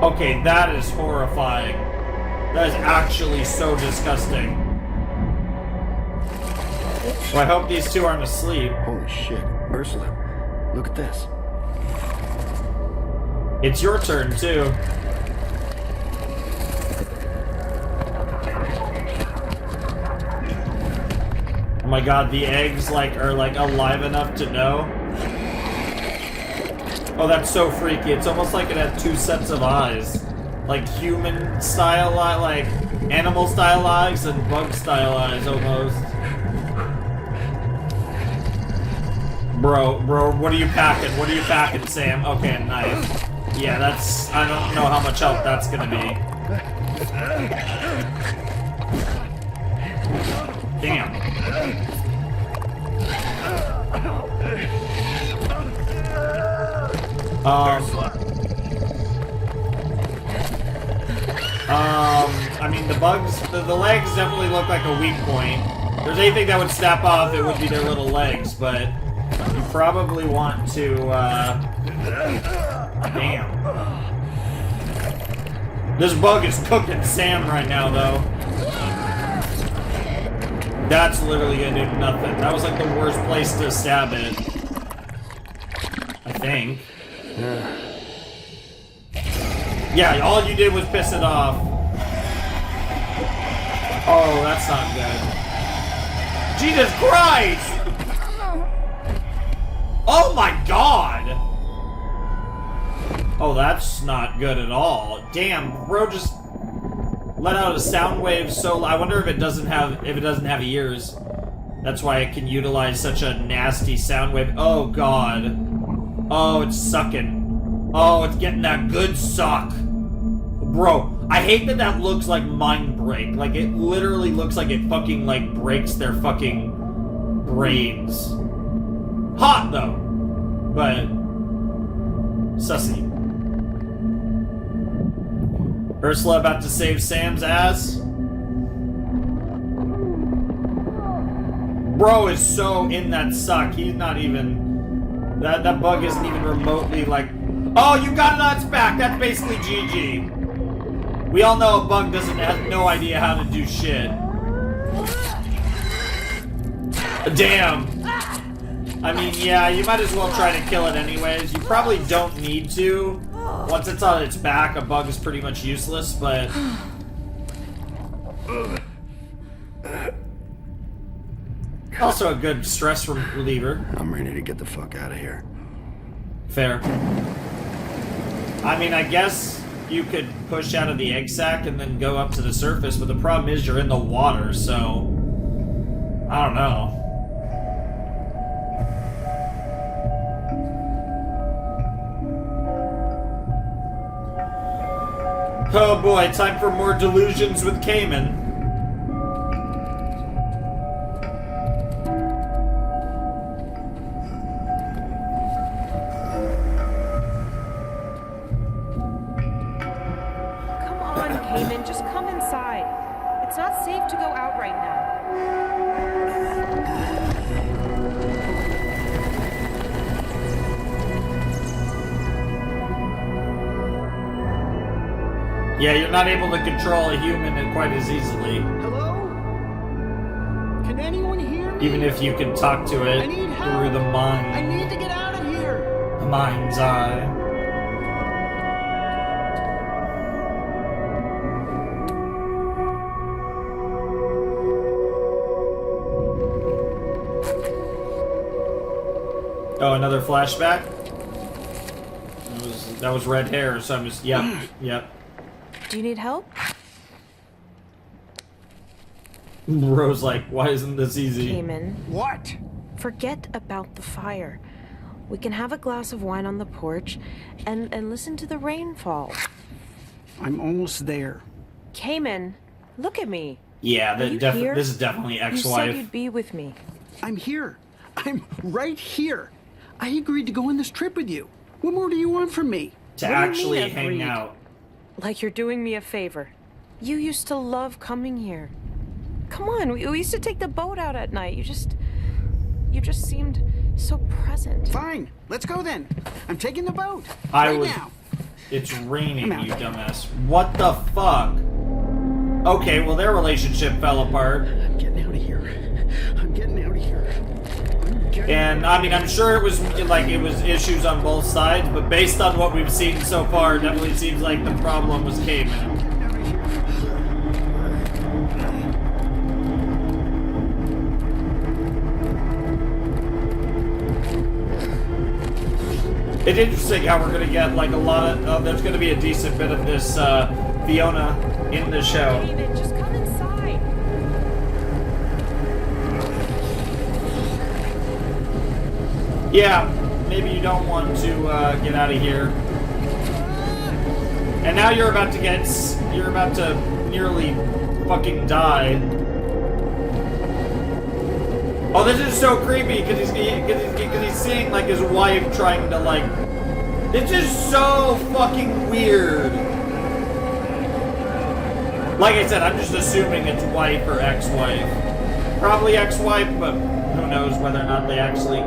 Okay, that is horrifying. That is actually so disgusting. Well, I hope these two aren't asleep. Holy shit. Ursula, look at this. It's your turn, too. Oh my god, the eggs, are alive enough to know? Oh, that's so freaky. It's almost like it had two sets of eyes. Like human style, like animal style eyes and bug style eyes, almost. Bro, what are you packing? What are you packing, Sam? Okay, a knife. Yeah, that's... I don't know how much help that's gonna be. Damn. I mean, the bugs, the legs definitely look like a weak point. If there's anything that would snap off, it would be their little legs, but you probably want to, damn. This bug is cooking Sam right now, though. That's literally gonna do nothing. That was like the worst place to stab it. I think. Yeah, all you did was piss it off. Oh, that's not good. Jesus Christ! Oh my god! Oh, that's not good at all. Damn, bro just let out a sound wave so I wonder if it doesn't have ears. That's why it can utilize such a nasty sound wave. Oh god. Oh, it's sucking. Oh, it's getting that good suck. Bro, I hate that that looks like mind break. Like, it literally looks like it fucking, like, breaks their fucking brains. Hot, though. But sussy. Ursula about to save Sam's ass. Bro is so in that suck. He's not even... That bug isn't even remotely like... Oh, you got it on its back. That's basically GG. We all know a bug has no idea how to do shit. Damn. I mean, yeah, you might as well try to kill it anyways. You probably don't need to. Once it's on its back, a bug is pretty much useless, but... Also a good stress reliever. I'm ready to get the fuck out of here. Fair. I mean, I guess you could push out of the egg sac and then go up to the surface, but the problem is you're in the water, so... I don't know. Oh boy, time for more delusions with Cayman. Come on, Cayman, just come inside. It's not safe to go out right now. Yeah, you're not able to control a human quite as easily. Hello? Can anyone hear me? Even if you can talk to it through the mind. I need to get out of here. The mind's eye. Oh, another flashback? That was red hair, so I'm just, yep. Do you need help? Rose like, why isn't this easy? Cayman. What? Forget about the fire. We can have a glass of wine on the porch and listen to the rain fall. I'm almost there. Cayman, look at me. Yeah, this is definitely ex-wife. You said you'd be with me. I'm here. I'm right here. I agreed to go on this trip with you. What more do you want from me? To actually hang out. Like you're doing me a favor. You used to love coming here. Come on, we used to take the boat out at night. You just seemed so present. Fine, let's go then. I'm taking the boat. Right now. It's raining, you dumbass. What the fuck? Okay, well their relationship fell apart. I'm getting out of here. I'm getting out of here. And I mean, I'm sure it was issues on both sides, but based on what we've seen so far, it definitely seems like the problem was Cayman. It's interesting how we're gonna get like a lot of. There's gonna be a decent bit of this Fiona in the show. David, just come inside. Yeah, maybe you don't want to get out of here. And now you're about to nearly fucking die. Oh, this is so creepy because he's seeing like his wife trying to like. It's just so fucking weird. Like I said, I'm just assuming it's wife or ex-wife. Probably ex-wife, but who knows whether or not they actually...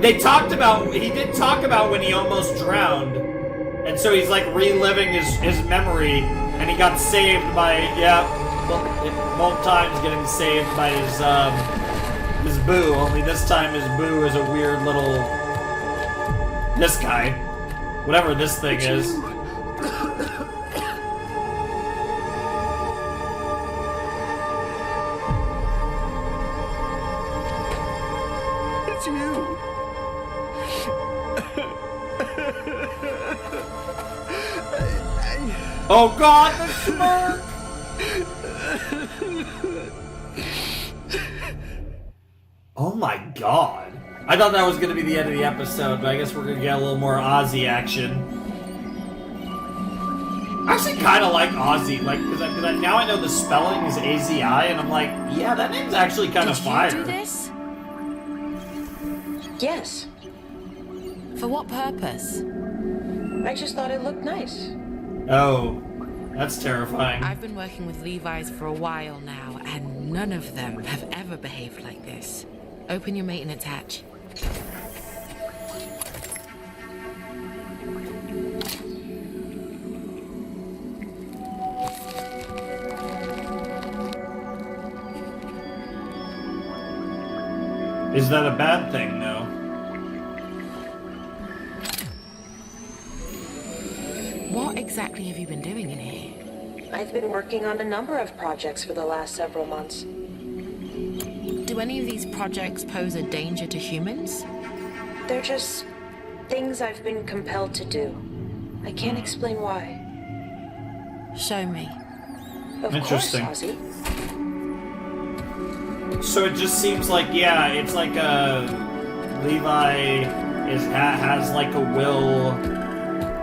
They talked about... He did talk about when he almost drowned. And so he's like reliving his memory. And he got saved by... Yeah, both times getting saved by his boo. Only this time his boo is a weird little... This guy. Whatever this thing is. It's you. Oh God, the smirk! Oh my God. I thought that was going to be the end of the episode, but I guess we're going to get a little more Ozzy action. I actually kind of like Ozzy, like, because now I know the spelling is A-Z-I, and I'm like, yeah, that name's actually kind of fire. Did you do this? Yes. For what purpose? I just thought it looked nice. Oh, that's terrifying. I've been working with Levi's for a while now, and none of them have ever behaved like this. Open your maintenance hatch. Is that a bad thing, though? What exactly have you been doing in here? I've been working on a number of projects for the last several months. Do any of these projects pose a danger to humans? They're just things I've been compelled to do. I can't explain why. Show me. Of Interesting. course, Ozzy. So it just seems like, yeah, it's like Levi has like a will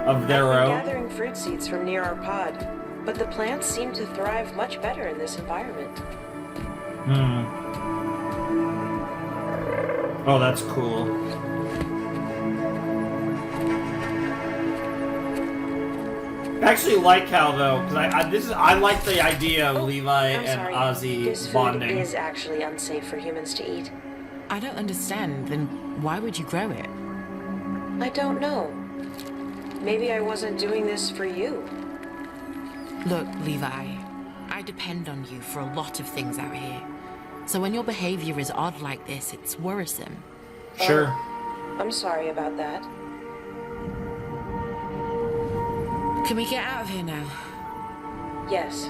of their own. I've been gathering fruit seeds from near our pod, but the plants seem to thrive much better in this environment. Oh, that's cool. I actually like how, though, because I like the idea of Levi and Ozzy this food bonding. is actually unsafe for humans to eat. I don't understand. Then why would you grow it? I don't know. Maybe I wasn't doing this for you. Look, Levi, I depend on you for a lot of things out here. So when your behavior is odd like this, it's worrisome. Sure. I'm sorry about that. Can we get out of here now? Yes.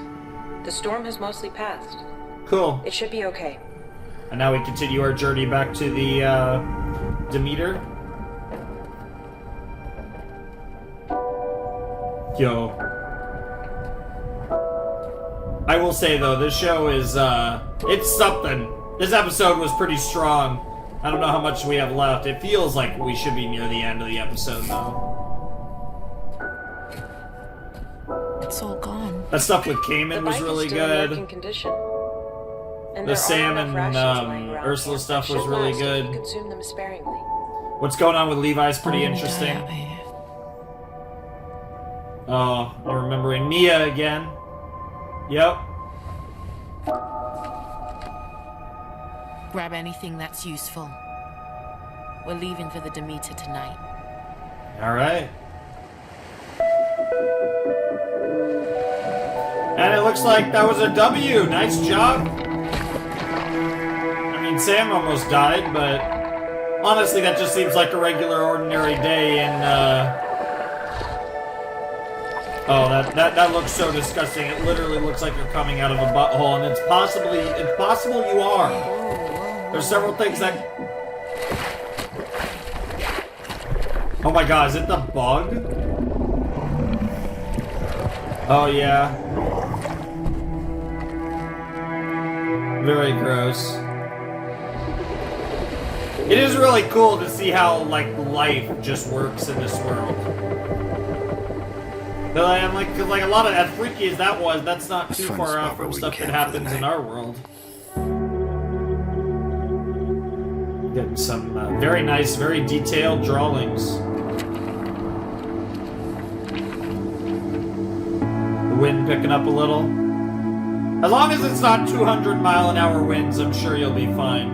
The storm has mostly passed. Cool. It should be okay. And now we continue our journey back to the Demeter. Yo. I will say though, this show is it's something. This episode was pretty strong. I don't know how much we have left. It feels like we should be near the end of the episode though. It's all gone. That stuff with Cayman was really good. Condition. And The Sam and Ursula stuff was really good. Consume them sparingly. What's going on with Levi is pretty interesting. Oh, I'm remembering Mia again. Yep. Grab anything that's useful. We're leaving for the Demeter tonight. Alright. And it looks like that was a W. Nice job. I mean, Sam almost died, but honestly, that just seems like a regular, ordinary day in, Oh, that looks so disgusting. It literally looks like you're coming out of a butthole, and it's possible you are. There's several things that... Oh my god, is it the bug? Oh yeah. Very gross. It is really cool to see how, like, life just works in this world. But I'm like, cause like a lot of, as freaky as that was, that's not too far out from stuff that happens in our world. Getting some very nice, very detailed drawings. The wind picking up a little. As long as it's not 200-mile-an-hour winds, I'm sure you'll be fine.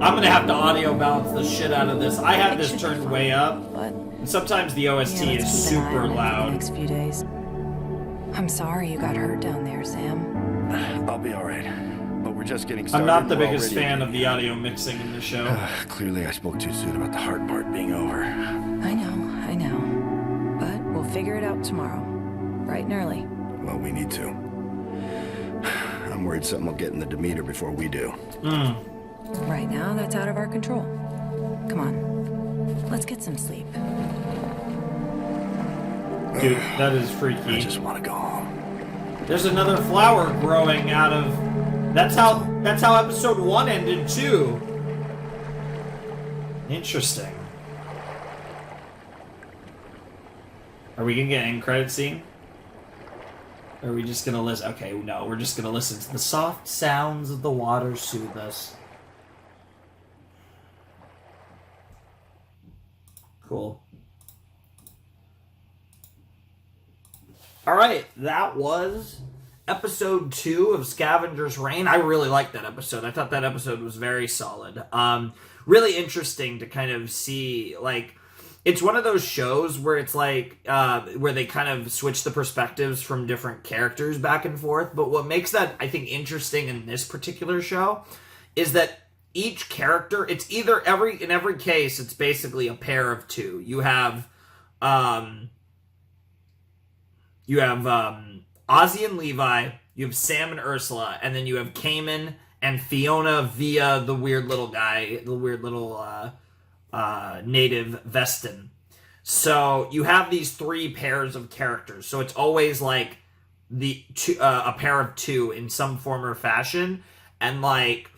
I'm gonna have to audio balance the shit out of this. I had this turned way up. But Sometimes the OST is super loud. Next few days. I'm sorry you got hurt down there, Sam. I'll be all right. But we're just getting started. I'm not the biggest fan of the audio mixing in the show. Clearly, I spoke too soon about the hard part being over. I know. But we'll figure it out tomorrow. Bright and early. Well, we need to. I'm worried something will get in the Demeter before we do. Right now, that's out of our control. Come on. Let's get some sleep. Dude, that is freaky. I just want to go home. There's another flower growing out of... That's how episode 1 ended, too. Interesting. Are we gonna get an end credit scene? Or are we just gonna listen? Okay, no, we're just gonna listen to the soft sounds of the water soothe us. Cool. Alright, that was episode 2 of Scavengers Reign. I really liked that episode. I thought that episode was very solid. Really interesting to kind of see, like, it's one of those shows where it's like, where they kind of switch the perspectives from different characters back and forth. But what makes that, I think, interesting in this particular show is that each character, it's either in every case, it's basically a pair of two. You have Ozzy and Levi, you have Sam and Ursula, and then you have Cayman and Fiona via the weird little guy, the weird little native Vestin. So you have these 3 pairs of characters. So it's always like a pair of 2 in some form or fashion, and like,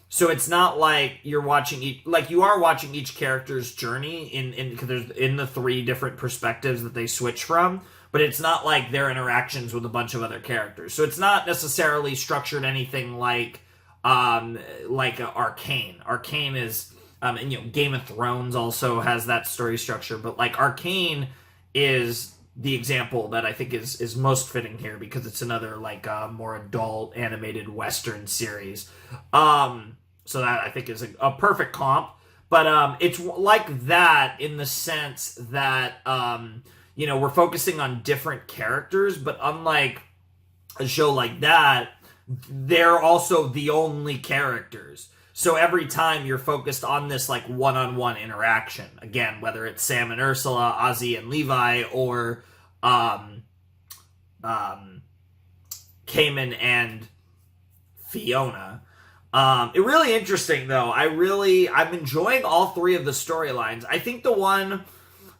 so it's not like you're watching you are watching each character's journey because there's in the 3 different perspectives that they switch from. But it's not like their interactions with a bunch of other characters. So it's not necessarily structured anything like Arcane. Arcane is, and Game of Thrones also has that story structure. But like Arcane is the example that I think is most fitting here because it's another like more adult animated Western series. So that I think is a perfect comp. But it's like that in the sense that we're focusing on different characters, but unlike a show like that, they're also the only characters. So every time you're focused on this like one-on-one interaction, again, whether it's Sam and Ursula, Ozzy and Levi, or Cayman and Fiona. It really interesting though. I'm enjoying all 3 of the storylines. I think the one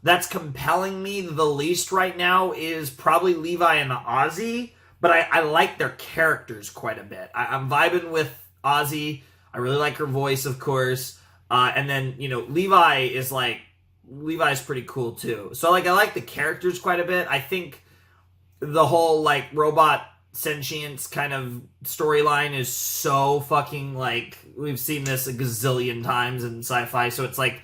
that's compelling me the least right now is probably Levi and Ozzy, but I like their characters quite a bit. I'm vibing with Ozzy. I really like her voice, of course. And then, Levi's pretty cool too. So I like the characters quite a bit. I think the whole like robot sentience kind of storyline is so fucking like, we've seen this a gazillion times in sci-fi. So it's like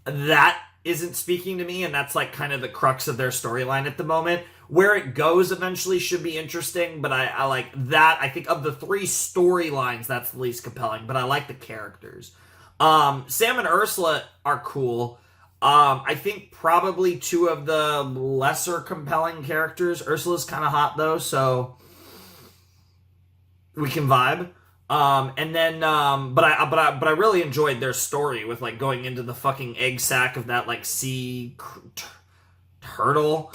that isn't speaking to me, and that's like kind of the crux of their storyline at the moment. Where it goes eventually should be interesting, but I like that. I think of the 3 storylines, that's the least compelling, but I like the characters. Sam and Ursula are cool. I think probably 2 of the lesser compelling characters. Ursula's kind of hot though, so we can vibe. And then, but I really enjoyed their story with like going into the fucking egg sack of that like sea turtle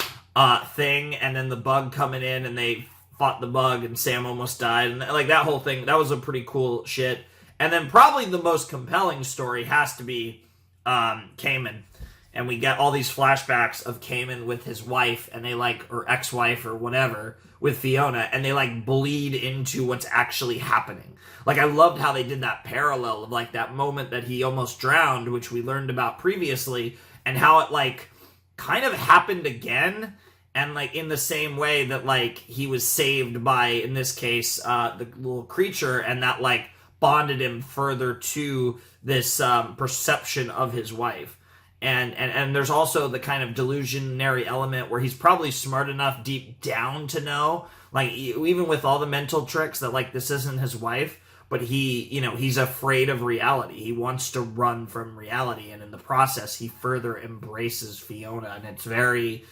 thing, and then the bug coming in and they fought the bug and Sam almost died, and like that whole thing, that was a pretty cool shit. And then probably the most compelling story has to be Cayman, and we get all these flashbacks of Cayman with his wife, and they like, or ex-wife or whatever, with Fiona, and they like bleed into what's actually happening. Like, I loved how they did that parallel of like that moment that he almost drowned, which we learned about previously, and how it like kind of happened again, and like in the same way that like he was saved by, in this case, the little creature, and that like bonded him further to this perception of his wife. And there's also the kind of delusionary element where he's probably smart enough deep down to know, like, even with all the mental tricks, that, like, this isn't his wife, but he, you know, he's afraid of reality. He wants to run from reality, and in the process, he further embraces Fiona, and it's very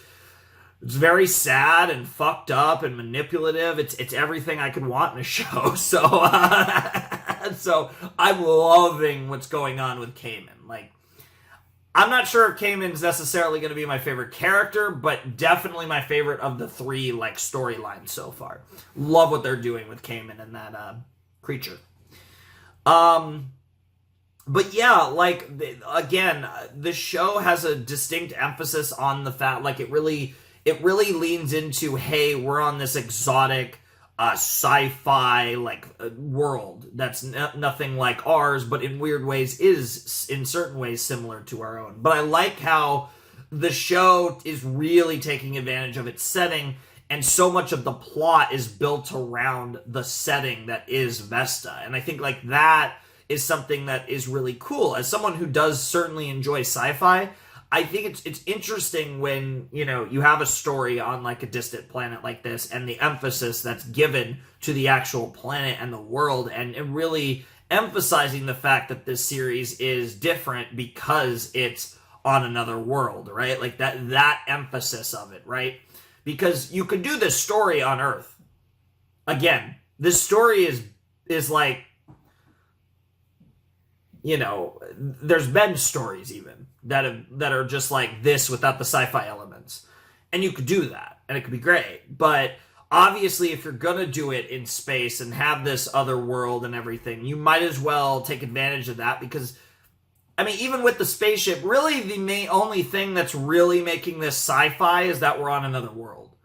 sad and fucked up and manipulative. It's everything I could want in a show. So, so I'm loving what's going on with Cayman. Like, I'm not sure if Cayman's necessarily going to be my favorite character, but definitely my favorite of the three, like, storylines so far. Love what they're doing with Cayman and that creature. But yeah, like, again, the show has a distinct emphasis on the fact, like, it really leans into, hey, we're on this exotic sci-fi, like, world that's nothing like ours, but in weird ways is in certain ways similar to our own. But I like how the show is really taking advantage of its setting, and so much of the plot is built around the setting that is Vesta. And I think, like, that is something that is really cool. As someone who does certainly enjoy sci-fi, I think it's interesting when, you know, you have a story on, like, a distant planet like this, and the emphasis that's given to the actual planet and the world, and really emphasizing the fact that this series is different because it's on another world, right? Like, that emphasis of it, right? Because you could do this story on Earth. Again, this story is like, you know, there's been stories even that are just like this without the sci-fi elements. And you could do that, and it could be great. But obviously, if you're gonna do it in space and have this other world and everything, you might as well take advantage of that, because, I mean, even with the spaceship, really the only thing that's really making this sci-fi is that we're on another world,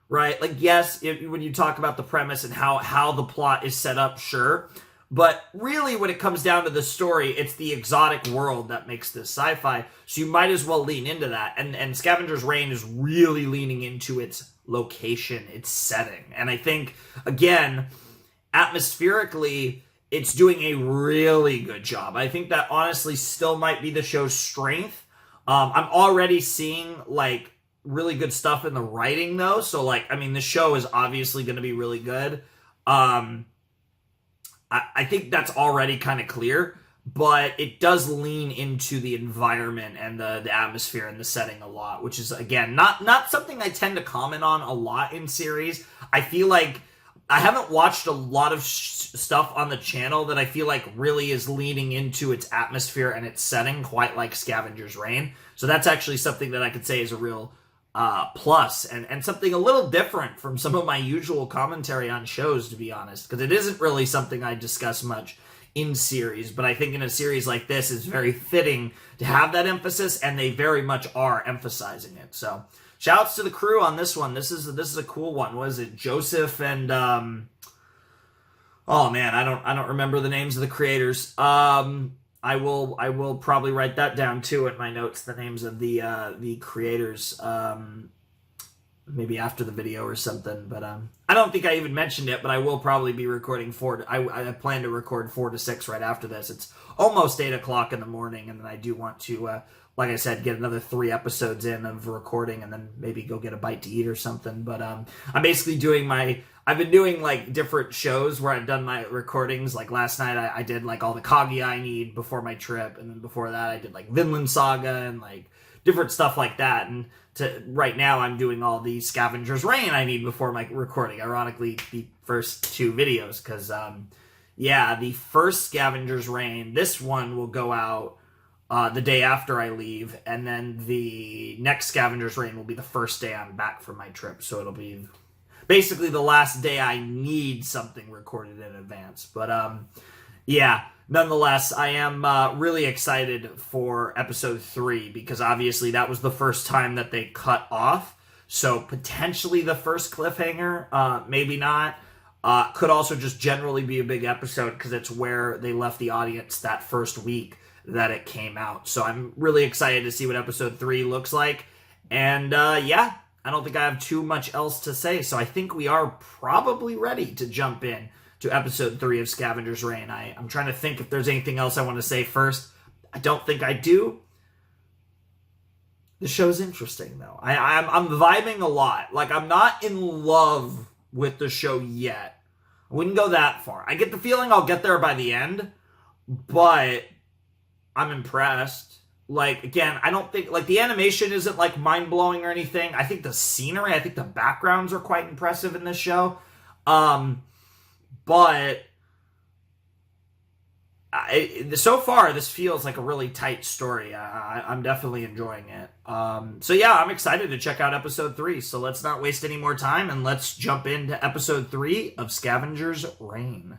right? Like, yes, when you talk about the premise and how the plot is set up, sure. But really, when it comes down to the story, it's the exotic world that makes this sci-fi, so you might as well lean into that. And Scavengers Reign is really leaning into its location, its setting. And I think, again, atmospherically, it's doing a really good job. I think that honestly still might be the show's strength. I'm already seeing, like, really good stuff in the writing, though. So, like, I mean, the show is obviously going to be really good. I think that's already kind of clear, but it does lean into the environment and the atmosphere and the setting a lot, which is, again, not something I tend to comment on a lot in series. I feel like I haven't watched a lot of stuff on the channel that I feel like really is leaning into its atmosphere and its setting, quite like Scavengers Reign. So that's actually something that I could say is a real plus, and something a little different from some of my usual commentary on shows, to be honest, because it isn't really something I discuss much in series, but I think in a series like this, it's very fitting to have that emphasis, and they very much are emphasizing it. So, shouts to the crew on this one. This is a cool one. What is it? Joseph and oh man, I don't remember the names of the creators. I will probably write that down too in my notes, the names of the creators, maybe after the video or something. But I don't think I even mentioned it, but I will probably be recording I plan to record 4 to 6 right after this. It's almost 8 o'clock in the morning, and then I do want to, like I said, get another 3 episodes in of recording, and then maybe go get a bite to eat or something. But I'm basically doing I've been doing, like, different shows where I've done my recordings. Like, last night I did, like, all the Kagi I need before my trip, and then before that I did, like, Vinland Saga and, like, different stuff like that. And right now I'm doing all the Scavengers Reign I need before my recording. Ironically, the first 2 videos, because, yeah, the first Scavengers Reign, this one will go out the day after I leave, and then the next Scavengers Reign will be the first day I'm back from my trip, so it'll be basically the last day I need something recorded in advance. But, yeah, nonetheless, I am really excited for episode 3, because obviously that was the first time that they cut off, so potentially the first cliffhanger, maybe not. Could also just generally be a big episode, because it's where they left the audience that first week that it came out. So I'm really excited to see what episode 3 looks like. And yeah, I don't think I have too much else to say. So I think we are probably ready to jump in to episode 3 of Scavengers Reign. I'm trying to think if there's anything else I want to say first. I don't think I do. The show's interesting, though. I'm vibing a lot. Like, I'm not in love with the show yet. I wouldn't go that far. I get the feeling I'll get there by the end, but I'm impressed. Like, again, I don't think, like, the animation isn't, like, mind-blowing or anything. I think the scenery, I think the backgrounds are quite impressive in this show. But so far, this feels like a really tight story. I'm definitely enjoying it. So yeah, I'm excited to check out episode 3. So let's not waste any more time and let's jump into episode 3 of Scavengers Reign.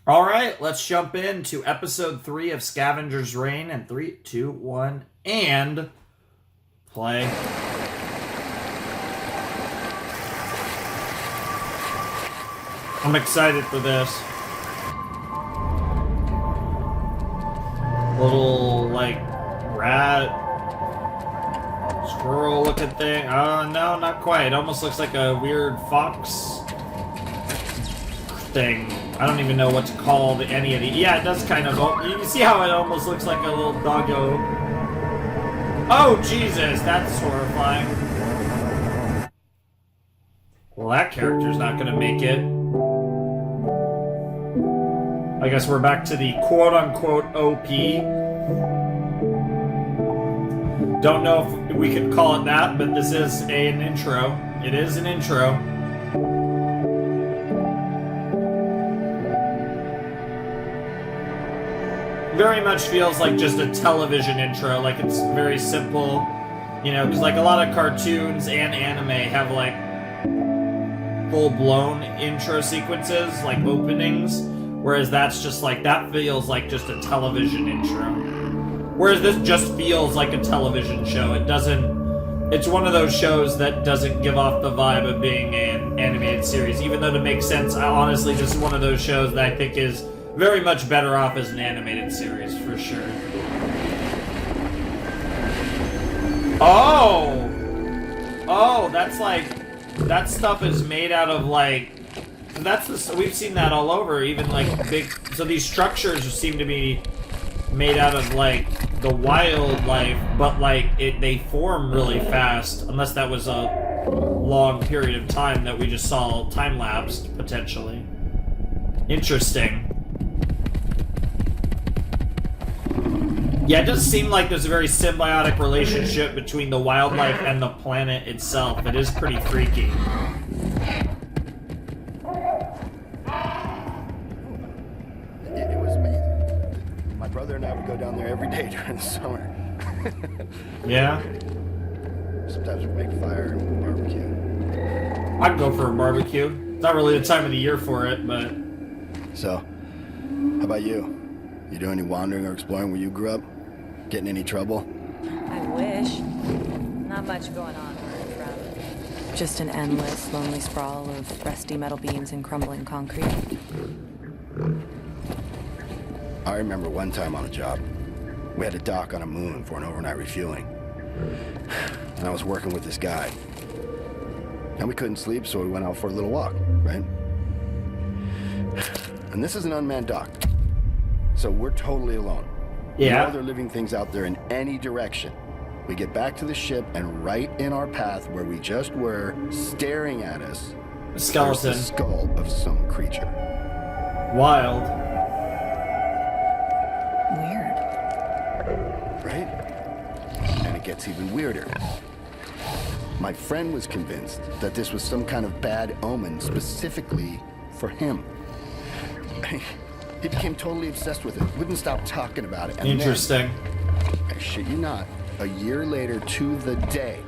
All right, let's jump into episode 3 of Scavengers Reign in 3, 2, 1, and play. I'm excited for this. Little, like, rat, squirrel looking thing. Oh, no, not quite. It almost looks like a weird fox thing. I don't even know what to call any of these. Yeah, it does kind of. You can see how it almost looks like a little doggo. Oh, Jesus, that's horrifying. Well, that character's not going to make it. I guess we're back to the quote-unquote OP. Don't know if we could call it that, but this is an intro. It is an intro. Very much feels like just a television intro, like it's very simple, you know, because like a lot of cartoons and anime have like full-blown intro sequences, like openings. Whereas that's just like, that feels like just a television intro. Whereas this just feels like a television show. It doesn't, it's one of those shows that doesn't give off the vibe of being an animated series. Even though to make sense, honestly, this is one of those shows that I think is very much better off as an animated series, for sure. Oh, that's like, that stuff is made out of like, we've seen that all over, even like big, so these structures seem to be made out of like the wildlife, but like they form really fast, unless that was a long period of time that we just saw time-lapsed, potentially. Interesting. Yeah, it does seem like there's a very symbiotic relationship between the wildlife and the planet itself. It is pretty freaky. It was amazing. My brother and I would go down there every day during the summer. Yeah? Sometimes we'd make fire and barbecue. I'd go for a barbecue. It's not really the time of the year for it, but... So, how about you? You do any wandering or exploring where you grew up? Get in any trouble? I wish. Not much going on where I'm from. Just an endless, lonely sprawl of rusty metal beams and crumbling concrete. I remember one time on a job, we had to dock on a moon for an overnight refueling. And I was working with this guy. And we couldn't sleep, so we went out for a little walk, right? And this is an unmanned dock. So we're totally alone. Yeah. No other living things out there in any direction. We get back to the ship, and right in our path where we just were, staring at us, a skeleton. There's the skull of some creature. Wild. Weird. Right? And it gets even weirder. My friend was convinced that this was some kind of bad omen specifically for him. He became totally obsessed with it. Wouldn't stop talking about it. And interesting. Then, I shit you not, a year later to the day,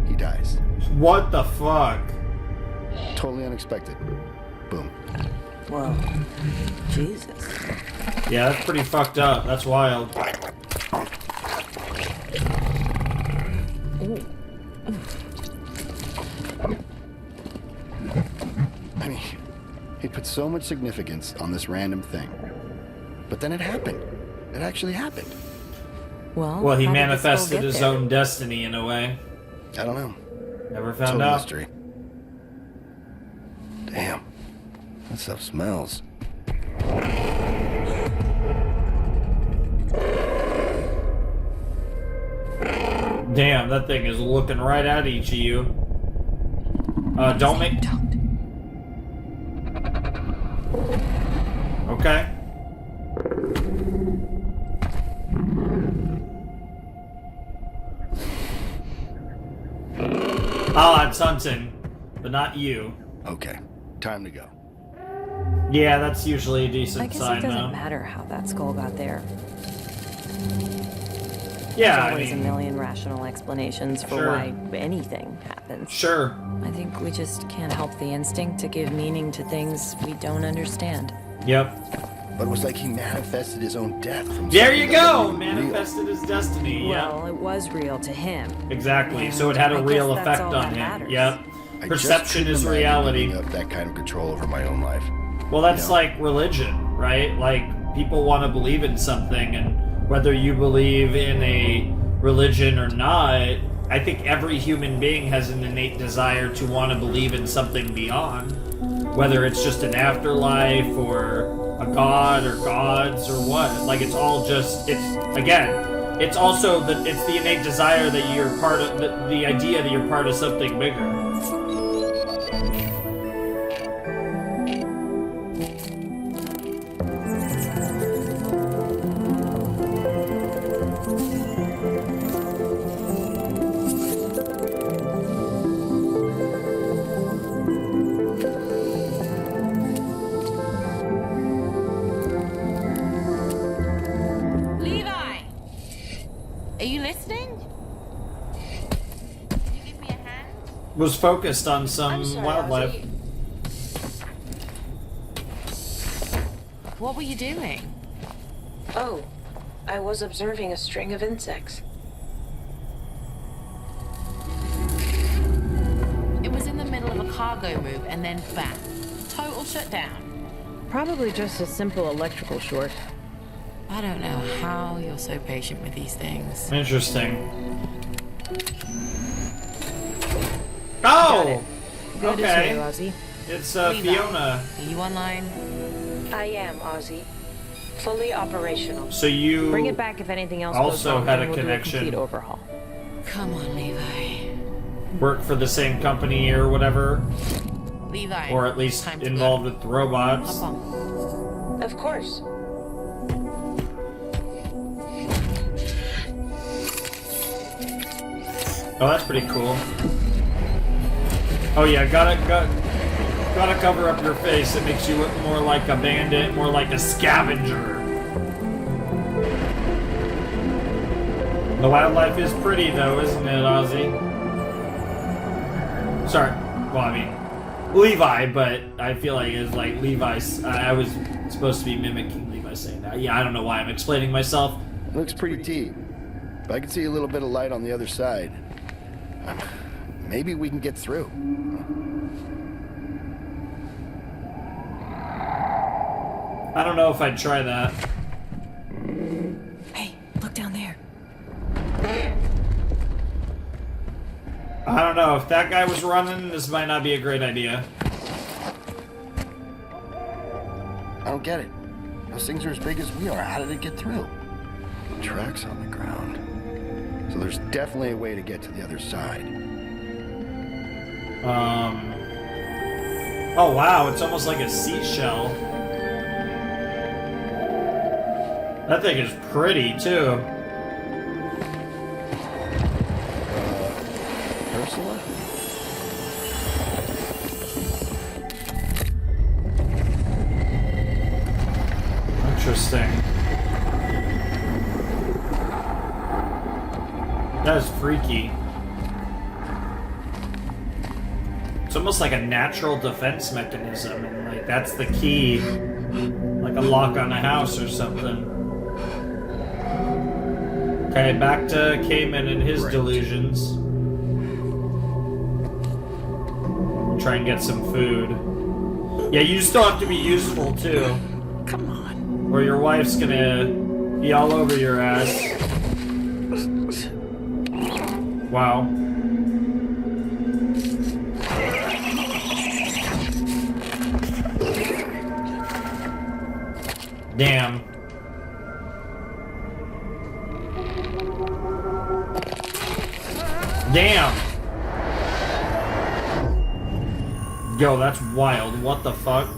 he dies. What the fuck? Totally unexpected. Boom. Whoa. Jesus. Yeah, that's pretty fucked up. That's wild. I mean, he put so much significance on this random thing. But then it happened. It actually happened. Well, he manifested his own destiny in a way. I don't know. Never found out. Mystery. Damn. That stuff smells. Damn, that thing is looking right at each of you. Don't make... Okay. Ah, it's hunting, but not you. Okay, time to go. Yeah, that's usually a decent I guess sign, it doesn't though. matter how that skull got there. Yeah, There's always I mean, a million rational explanations for sure. why anything happens. Sure. I think we just can't help the instinct to give meaning to things we don't understand. Yep. But it was like he manifested his own death from There something you that go! wasn't real. Manifested his destiny, Well, yeah. it was real to him. Exactly, And so it had a I real guess that's effect all on that him. matters. Yep. I Perception just is couldn't imagine reality. giving up that kind of control over my own life. Well, that's You know? like religion, right? Like, people want to believe in something, and whether you believe in a religion or not, I think every human being has an innate desire to want to believe in something beyond. Whether it's just an afterlife, or a god, or gods, or what. Like, it's all just, it's also it's the innate desire that you're part of, the idea that you're part of something bigger. Levi! Are you listening? Can you give me a hand? Was focused on some I'm sorry, wildlife. Ozzy. What were you doing? Oh, I was observing a string of insects. It was in the middle of a cargo move and then bam. Total shutdown. Probably just a simple electrical short. I don't know how you're so patient with these things. Interesting. Oh! Good Okay. as new, Ozzy. It's Levi, Fiona. Are you online? I am, Ozzy. Fully operational. So you Bring it back if anything else also goes wrong, had and a we'll connection. do a complete overhaul. Come on, Levi. work for the same company or whatever, Levi. or at least time to involved go. with the robots. Hop on. Of course. Oh, that's pretty cool. Oh yeah, gotta cover up your face. It makes you look more like a bandit, more like a scavenger. The wildlife is pretty though, isn't it, Ozzy? Sorry. Well, I mean, Levi, but I feel like it's like Levi's. I was supposed to be mimicking Levi saying that. Yeah, I don't know why I'm explaining myself. Looks pretty deep. But I can see a little bit of light on the other side. Maybe we can get through. I don't know if I'd try that. Hey, look down there. I don't know. If that guy was running, this might not be a great idea. I don't get it. Those things are as big as we are. How did it get through? Tracks on the ground. So there's definitely a way to get to the other side. Oh wow, it's almost like a seashell. That thing is pretty too. Ursula? Interesting. That is freaky. It's almost like a natural defense mechanism, and like that's the key. Like a lock on a house or something. Okay, back to Cayman and his delusions. Try and get some food. Yeah, you still have to be useful too. Come on. Or your wife's gonna be all over your ass. Wow. Damn. Damn. Yo, that's wild. What the fuck?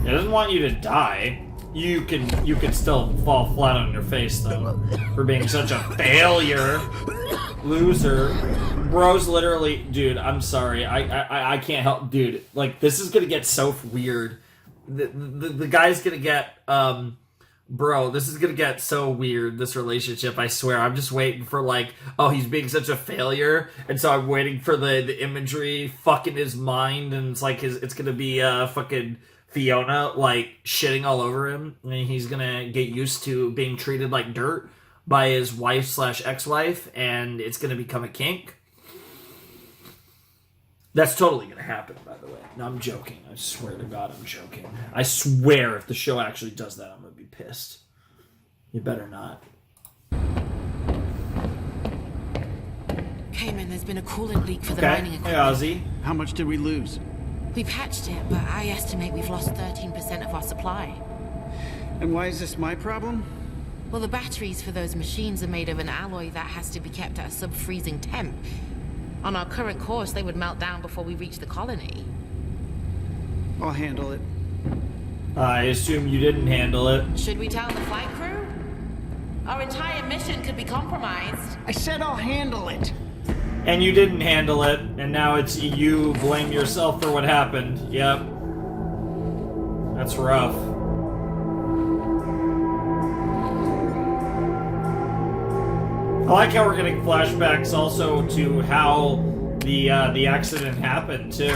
It doesn't want you to die. You can still fall flat on your face though for being such a failure, loser. Bro's literally, dude. I'm sorry. I can't help, dude. Like this is gonna get so weird. The guy's gonna get bro. This is gonna get so weird. This relationship. I swear. I'm just waiting for like, oh, he's being such a failure, and so I'm waiting for the imagery fucking his mind, and it's like it's gonna be fucking Fiona like shitting all over him, and he's gonna get used to being treated like dirt by his wife/ex-wife, and it's gonna become a kink. That's totally gonna happen, by the way. No, I'm joking. I swear to God, I'm joking. I swear if the show actually does that, I'm gonna be pissed. You better not. Cayman, there's been a coolant leak for the Okay. mining Hey, equipment. Ozzy. How much did we lose? We patched it, but I estimate we've lost 13% of our supply. And why is this my problem? Well, the batteries for those machines are made of an alloy that has to be kept at a sub-freezing temp. On our current course, they would melt down before we reach the colony. I'll handle it. I assume you didn't handle it. Should we tell the flight crew? Our entire mission could be compromised. I said I'll handle it. And you didn't handle it, and now it's you blame yourself for what happened. Yep. That's rough. I like how we're getting flashbacks also to how the accident happened too.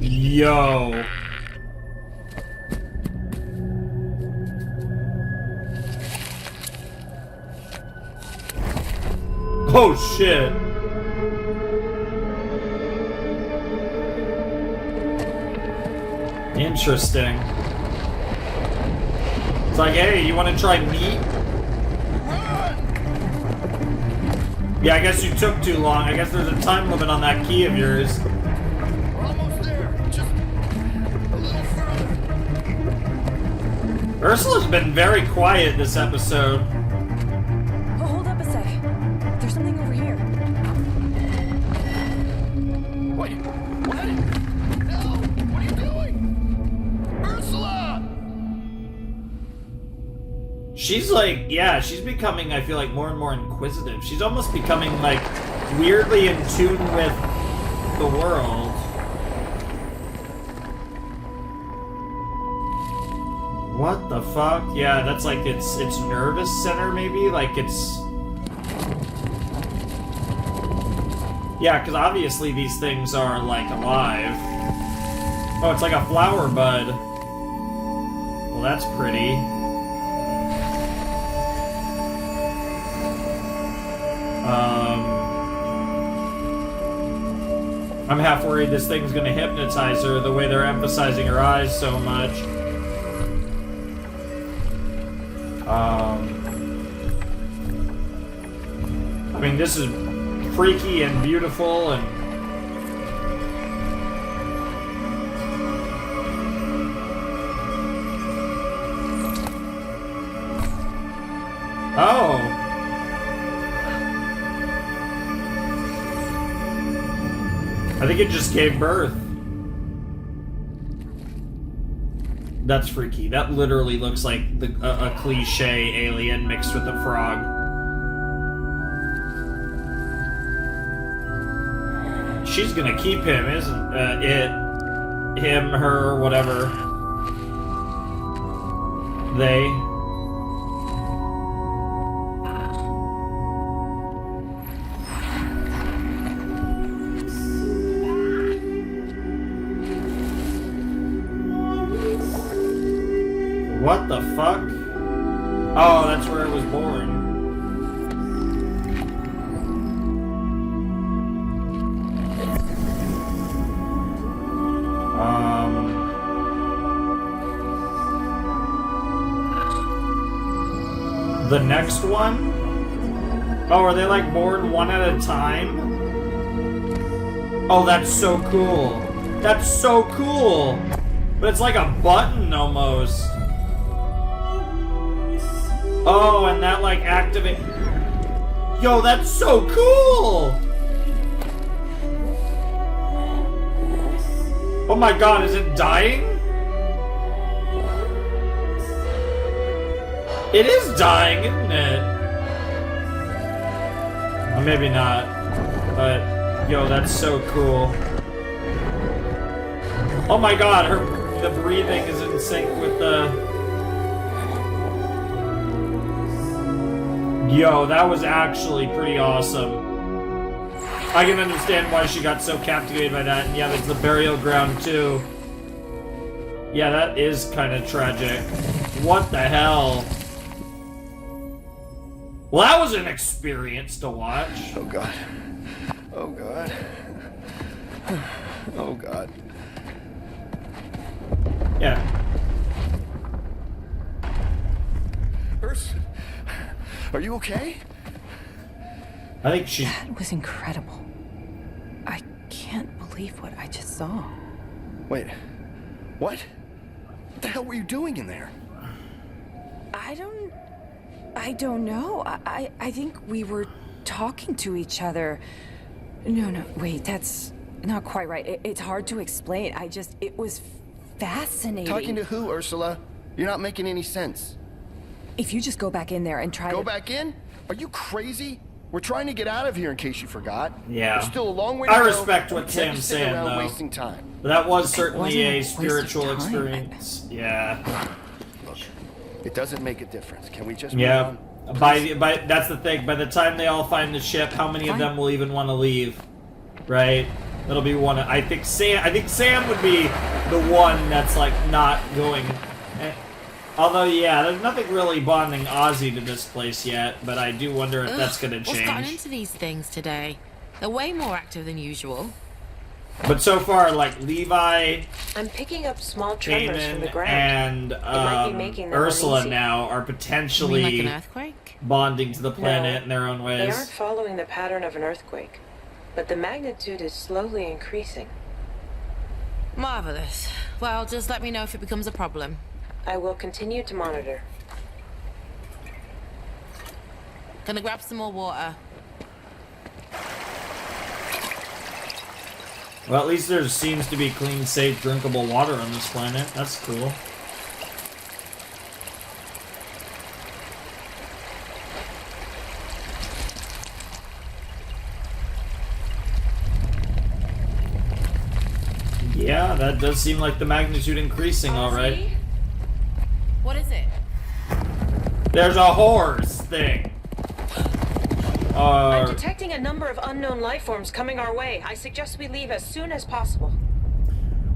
Yo. Oh shit. Interesting. It's like, hey, you want to try meat? Yeah, I guess you took too long. I guess there's a time limit on that key of yours. We're almost there. Just a little further. Ursula's been very quiet this episode. Oh, hold up a sec. There's something over here. Wait, what? No! What are you doing? Ursula! She's like, yeah, she's becoming, I feel like, more and more inquisitive. She's almost becoming, like, weirdly in tune with the world. What the fuck? Yeah, that's like its nervous center, maybe? Like, it's... Yeah, because obviously these things are, like, alive. Oh, it's like a flower bud. Well, that's pretty. I'm half worried this thing's gonna hypnotize her the way they're emphasizing her eyes so much. I mean, this is freaky and beautiful and... Oh! I think it just gave birth. That's freaky. That literally looks like a cliche alien mixed with a frog. She's gonna keep him, isn't it? Him, her, whatever. They. What the fuck? Oh, that's where it was born. The next one? Oh, are they like born one at a time? Oh, that's so cool. That's so cool. But it's like a button almost. Oh, and that like activate. Yo, that's so cool! Oh my god, is it dying? It is dying, isn't it? Or maybe not. But, yo, that's so cool. Oh my god, the breathing is in sync with the... Yo, that was actually pretty awesome. I can understand why she got so captivated by that. And yeah, there's the burial ground too. Yeah, that is kind of tragic. What the hell? Well, that was an experience to watch. Oh god. Oh god. Oh god. Yeah. Urs, are you okay? I think she... That was incredible. I can't believe what I just saw. Wait. What? What the hell were you doing in there? I don't know. I think we were talking to each other. No, wait, that's not quite right. It's hard to explain. It was fascinating. Talking to who, Ursula? You're not making any sense. If you just go back in there and try to... Go back in? Are you crazy? We're trying to get out of here in case you forgot. Yeah. There's still a long way to go. I respect what Sam's saying, though. Wasting time. But that was certainly a spiritual experience. Yeah. Look, it doesn't make a difference. Can we just yeah. move on? By that's the thing. By the time they all find the ship, how many of them will even want to leave? Right? That'll be one. I think Sam would be the one that's like not going. Although, yeah, there's nothing really bonding Ozzy to this place yet, but I do wonder if that's gonna change. What's gotten into these things today? They're way more active than usual. But so far, like Levi, I'm picking up small tremors from the Damon, ground. and Ursula uneasy. now are potentially Like an earthquake? bonding to the planet No, in their own They ways. aren't following the pattern of an earthquake, but the magnitude is slowly increasing. Marvelous. Well, just let me know if it becomes a problem. I will continue to monitor. Gonna grab some more water. Well, at least there seems to be clean, safe, drinkable water on this planet. That's cool. Yeah, that does seem like the magnitude increasing, alright. What is it? There's a horse thing. I'm detecting a number of unknown life forms coming our way. I suggest we leave as soon as possible.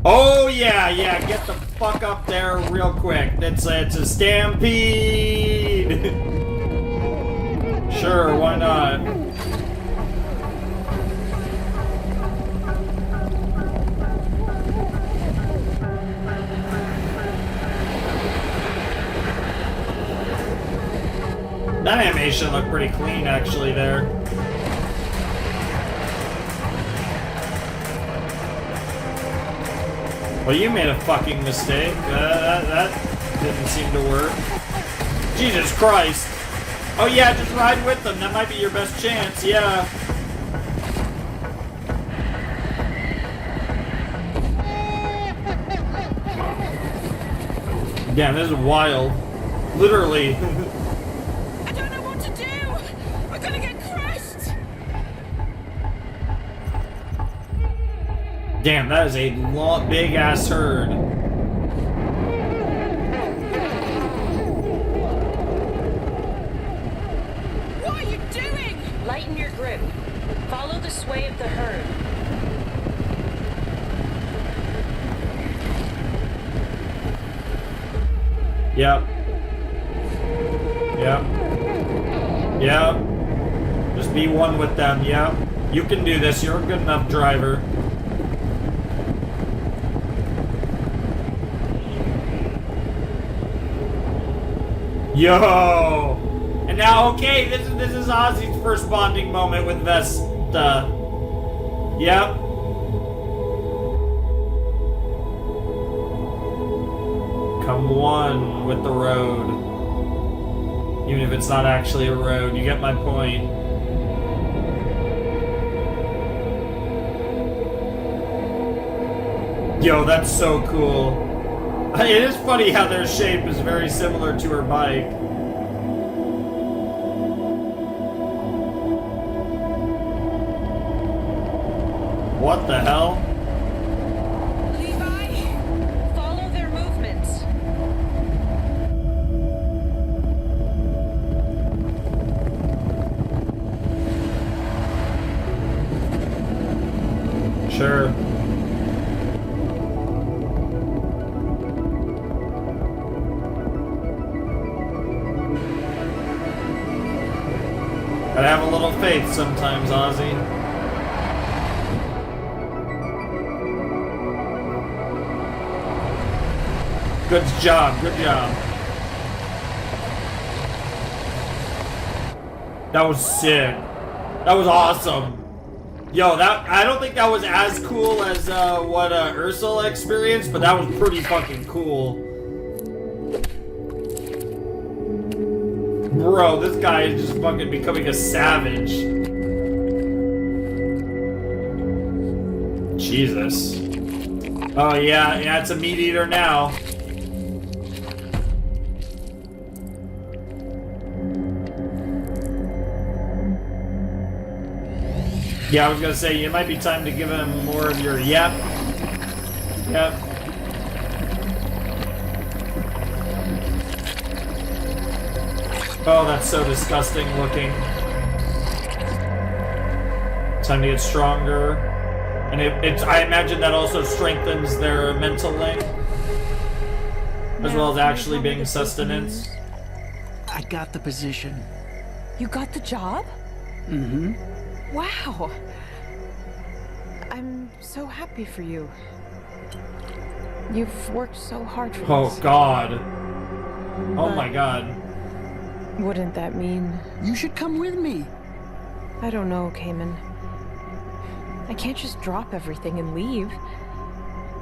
Oh yeah, get the fuck up there real quick. It's a stampede. Sure, why not? That animation looked pretty clean, actually, there. Well, you made a fucking mistake. That didn't seem to work. Jesus Christ. Oh yeah, just ride with them. That might be your best chance, yeah. Damn, this is wild. Literally. I don't know what to do! We're gonna get crushed! Damn, that is a long, big-ass herd. What are you doing? Lighten your grip. Follow the sway of the herd. Yep. Just be one with them, yep. You can do this, you're a good enough driver. Yo! And now, okay, this is Ozzy's first bonding moment with Vesta. Yep. Come one with the road. Even if it's not actually a road, you get my point. Yo, that's so cool. It is funny how their shape is very similar to her bike. What the hell? Levi, follow their movements. Sure. Gotta have a little faith sometimes, Ozzy. Good job, good job. That was sick. That was awesome. Yo, I don't think that was as cool as what Ursula experienced, but that was pretty fucking cool. Bro, this guy is just fucking becoming a savage. Jesus. Oh yeah, it's a meat eater now. Yeah, I was gonna say, it might be time to give him more of your yep. Yep. Oh, that's so disgusting looking. Time to get stronger. And I imagine that also strengthens their mental link. As well as actually being sustenance. I got the position. You got the job? Mm-hmm. Wow. I'm so happy for you. You've worked so hard for Oh, God. Oh, my God. Wouldn't that mean... You should come with me. I don't know, Cayman. I can't just drop everything and leave.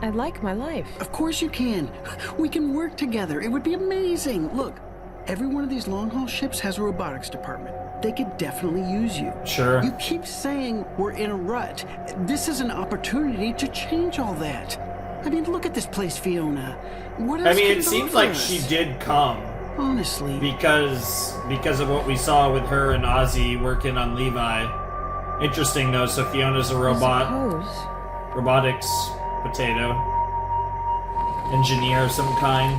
I like my life. Of course you can. We can work together. It would be amazing. Look, every one of these long-haul ships has a robotics department. They could definitely use you. Sure. You keep saying we're in a rut. This is an opportunity to change all that. I mean, look at this place, Fiona. What else? I mean, can it seems offer like us? she did come. Honestly. Because of what we saw with her and Ozzy working on Levi. Interesting though, so Fiona's a robot. Robotics potato. Engineer of some kind.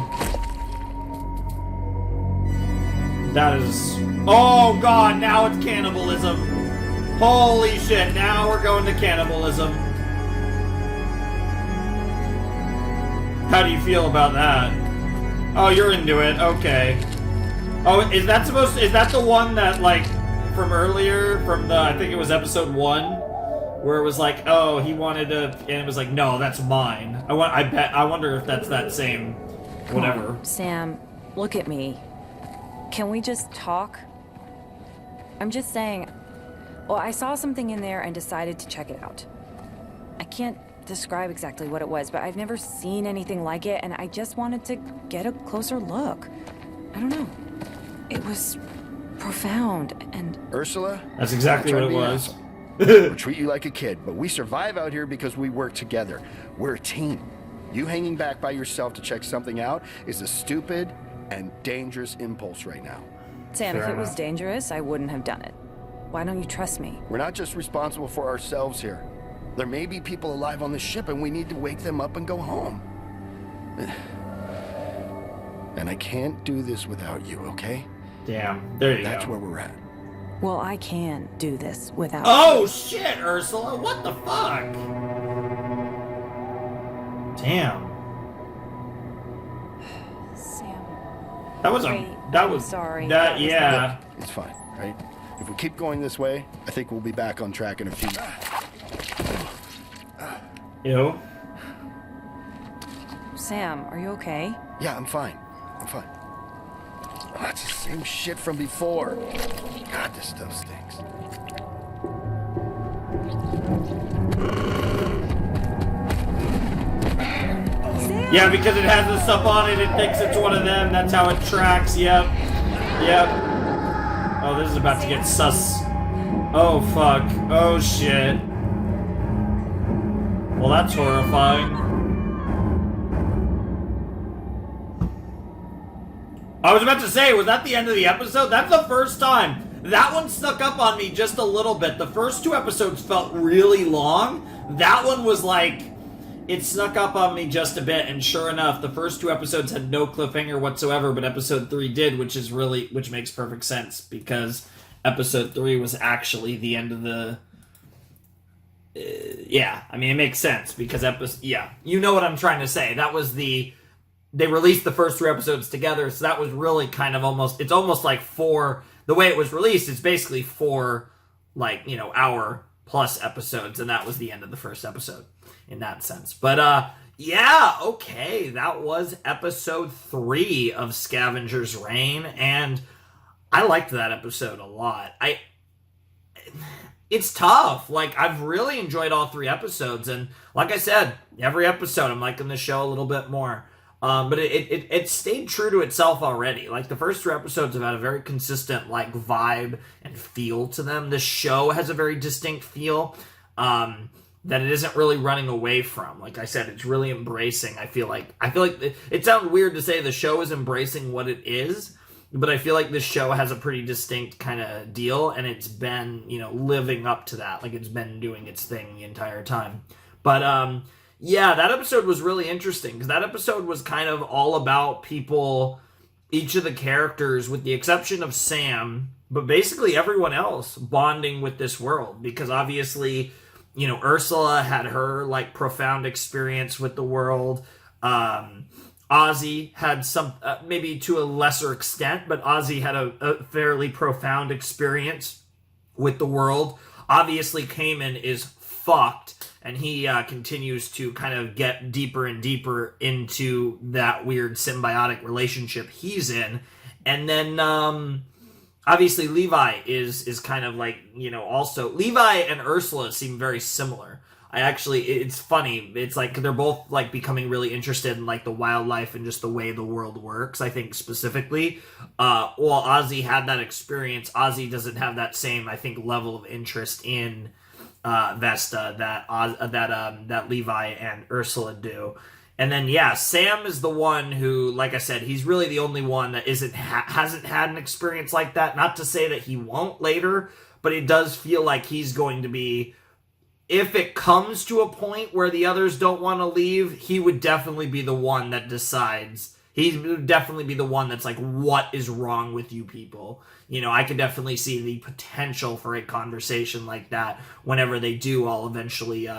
That is... Oh god, now it's cannibalism. Holy shit, now we're going to cannibalism. How do you feel about that? Oh, you're into it, okay. Oh, is that the one that, like, from earlier, from the, I think it was episode 1, where it was like, oh, he wanted to, and it was like, no, that's mine. I wonder if that's that same, whatever. Come on, Sam, look at me. Can we just talk? I'm just saying, well, I saw something in there and decided to check it out. I can't describe exactly what it was, but I've never seen anything like it, and I just wanted to get a closer look. I don't know. It was profound and... Ursula? That's exactly what it was. We'll treat you like a kid, but we survive out here because we work together. We're a team. You hanging back by yourself to check something out is a stupid and dangerous impulse right now. Sam, if it was dangerous, I wouldn't have done it. Why don't you trust me? We're not just responsible for ourselves here. There may be people alive on the ship and we need to wake them up and go home. And I can't do this without you, okay? Damn, there you go. That's where we're at. Well, I can do this without Oh, you. shit, Ursula, what the fuck? Damn. Sam. That was sorry. That, yeah. Look, it's fine, right? If we keep going this way, I think we'll be back on track in a few. Ew. Sam, are you okay? Yeah, I'm fine. I'm fine. Oh, that's the same shit from before. God, this stuff stinks. Yeah, because it has the stuff on it, it thinks it's one of them. That's how it tracks. Yep. Yep. Oh, this is about to get sus. Oh, fuck. Oh, shit. Well, that's horrifying. I was about to say, was that the end of the episode? That's the first time. That one snuck up on me just a little bit. The first 2 episodes felt really long. That one was like, it snuck up on me just a bit, and sure enough, the first 2 episodes had no cliffhanger whatsoever, but episode 3 did, which makes perfect sense, because episode 3 was actually the end of the... yeah, I mean, it makes sense, because you know what I'm trying to say. That was they released the first 3 episodes together, so that was really kind of it's almost like 4, the way it was released, it's basically 4, like, hour plus episodes, and that was the end of the first episode in that sense. But yeah, okay, that was episode 3 of Scavengers Reign, and I liked that episode a lot. It's tough. Like, I've really enjoyed all 3 episodes, and like I said, every episode I'm liking the show a little bit more. But it stayed true to itself already. Like, the first 3 episodes have had a very consistent, like, vibe and feel to them. This show has a very distinct feel that it isn't really running away from. Like I said, it's really embracing. I feel like it sounds weird to say the show is embracing what it is, but I feel like this show has a pretty distinct kind of deal, and it's been, living up to that. Like, it's been doing its thing the entire time. But, yeah, that episode was really interesting, because that episode was kind of all about people, each of the characters, with the exception of Sam, but basically everyone else, bonding with this world. Because obviously, Ursula had her, like, profound experience with the world. Ozzy had some, maybe to a lesser extent, but Ozzy had a fairly profound experience with the world. Obviously, Cayman is fucked, and he continues to kind of get deeper and deeper into that weird symbiotic relationship he's in. And then, obviously, Levi is kind of like, also... Levi and Ursula seem very similar. It's funny. It's like they're both, like, becoming really interested in, like, the wildlife and just the way the world works, I think, specifically. While Ozzy had that experience, Ozzy doesn't have that same, I think, level of interest in Vesta that Levi and Ursula do. And then, yeah, Sam is the one who, like I said, he's really the only one that hasn't had an experience like that. Not to say that he won't later, but it does feel like he's going to be, if it comes to a point where the others don't want to leave, he would definitely be the one that decides. He would definitely be the one that's like, what is wrong with you people? I could definitely see the potential for a conversation like that whenever they do all eventually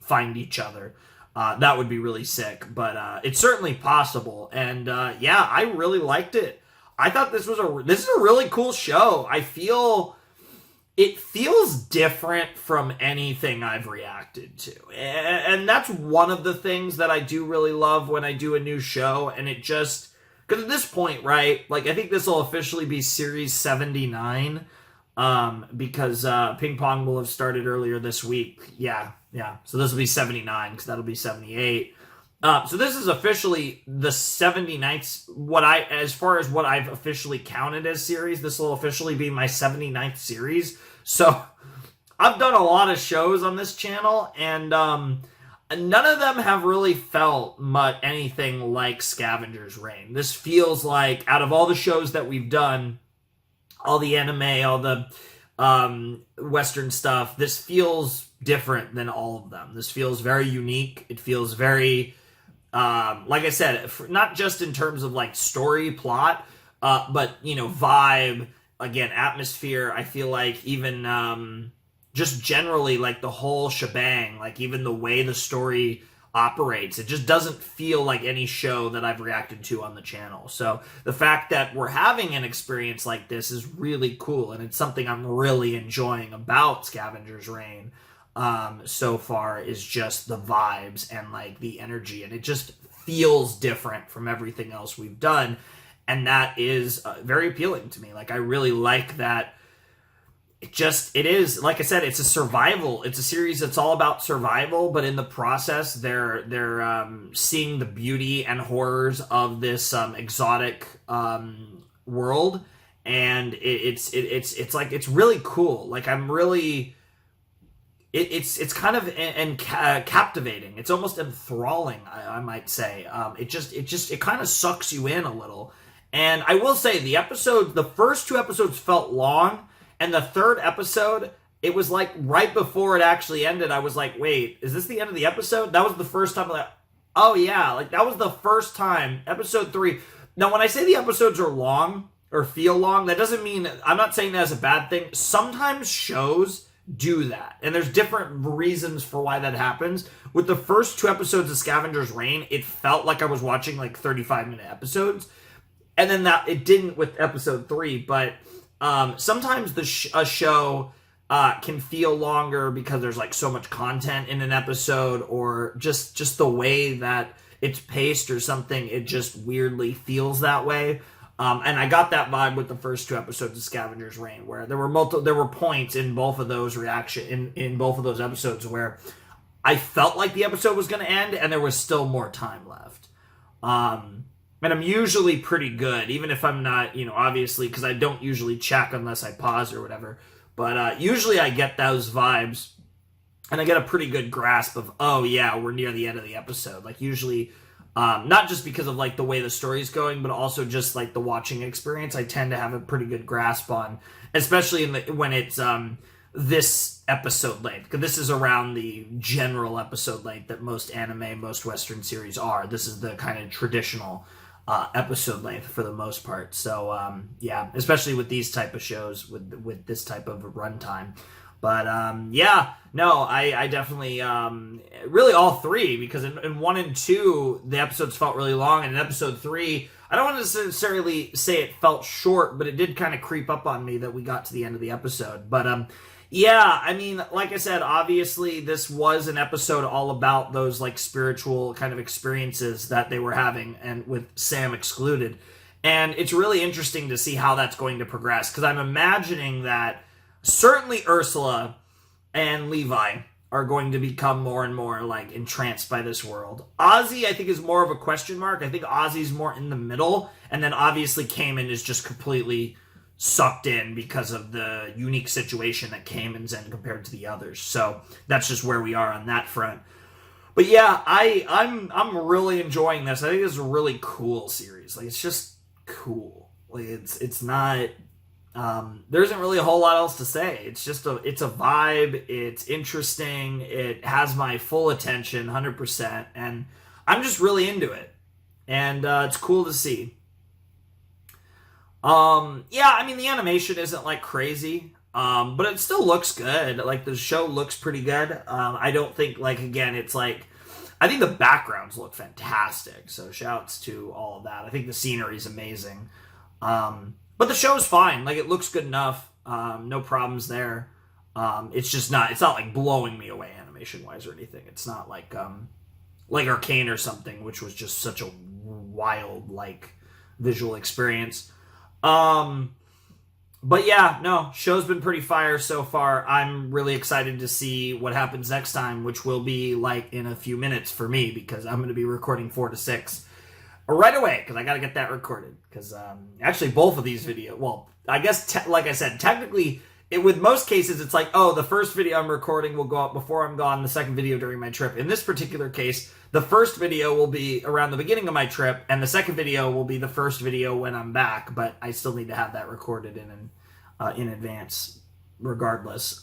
find each other. That would be really sick, but it's certainly possible. And yeah, I really liked it. I thought this is a really cool show. It feels different from anything I've reacted to. And that's one of the things that I do really love when I do a new show. And it just... Because at this point, right, like, I think this will officially be Series 79. Because Ping Pong will have started earlier this week. Yeah. So this will be 79, because that'll be 78. So this is officially the 79th, as far as what I've officially counted as series, this will officially be my 79th series. So I've done a lot of shows on this channel, and none of them have really felt anything like Scavengers Reign. This feels like, out of all the shows that we've done, all the anime, all the Western stuff, this feels different than all of them. This feels very unique. It feels very... like I said, not just in terms of like story plot, but vibe, again, atmosphere. I feel like even just generally, like, the whole shebang, like even the way the story operates, it just doesn't feel like any show that I've reacted to on the channel. So the fact that we're having an experience like this is really cool, and it's something I'm really enjoying about Scavengers Reign. So far is just the vibes and like the energy, and it just feels different from everything else we've done, and that is very appealing to me. Like, I really like that. It is, like I said, it's it's a series that's all about survival, but in the process they're seeing the beauty and horrors of this exotic world, and it's like, it's really cool. Like, I'm really... It's kind of captivating. It's almost enthralling, I might say. It kind of sucks you in a little, And I will say the first 2 episodes felt long, and the third episode, it was like right before it actually ended, I was like, wait, is this the end of the episode? That was the first time, like, oh yeah, like that was the first time, episode 3. Now, when I say the episodes are long or feel long, that doesn't mean, I'm not saying that as a bad thing. Sometimes shows do that, and there's different reasons for why that happens. With the first 2 episodes of Scavengers Reign, it felt like I was watching like 35-minute episodes, and then that it didn't with episode 3, but sometimes a show can feel longer because there's like so much content in an episode, or just the way that it's paced or something, it just weirdly feels that way. And I got that vibe with the first 2 episodes of Scavengers Reign, where there were points in both of those in both of those episodes where I felt like the episode was going to end and there was still more time left. And I'm usually pretty good, even if I'm not, obviously, because I don't usually check unless I pause or whatever. But usually I get those vibes, and I get a pretty good grasp of, oh yeah, we're near the end of the episode. Like usually, not just because of like the way the story's going, but also just like the watching experience, I tend to have a pretty good grasp on, especially when it's this episode length, because this is around the general episode length that most anime, most Western series are. This is the kind of traditional episode length for the most part. So yeah, especially with these type of shows with this type of runtime. But yeah, no, I definitely really all 3, because in 1 and 2 the episodes felt really long, and in episode 3 I don't want to necessarily say it felt short, but it did kind of creep up on me that we got to the end of the episode. But yeah, I mean, like I said, obviously this was an episode all about those like spiritual kind of experiences that they were having, and with Sam excluded. And it's really interesting to see how that's going to progress, because I'm imagining that certainly Ursula and Levi are going to become more and more like entranced by this world. Ozzy, I think, is more of a question mark. I think Ozzy's more in the middle, and then obviously Cayman is just completely sucked in because of the unique situation that Cayman's in compared to the others. So that's just where we are on that front. But yeah, I'm really enjoying this. I think this is a really cool series. Like, it's just cool. Like, it's not there isn't really a whole lot else to say. It's just it's a vibe. It's interesting. It has my full attention 100%, and I'm just really into it. And it's cool to see. Yeah, I mean, the animation isn't like crazy, but it still looks good. Like, the show looks pretty good. I don't think, like, again, it's like, I think the backgrounds look fantastic, so shouts to all of that. I think the scenery is amazing. But the show's fine. Like, it looks good enough. No problems there. It's just not, it's not like blowing me away animation-wise or anything. It's not like Arcane or something, which was just such a wild, like, visual experience. But yeah, no, show's been pretty fire so far. I'm really excited to see what happens next time, which will be like in a few minutes for me, because I'm going to be recording 4 to 6 right away, because I got to get that recorded. Because actually both of these videos, well, I guess like I said, technically with most cases it's like, oh, the first video I'm recording will go up before I'm gone, the second video during my trip. In this particular case, the first video will be around the beginning of my trip, and the second video will be the first video when I'm back, but I still need to have that recorded in advance regardless.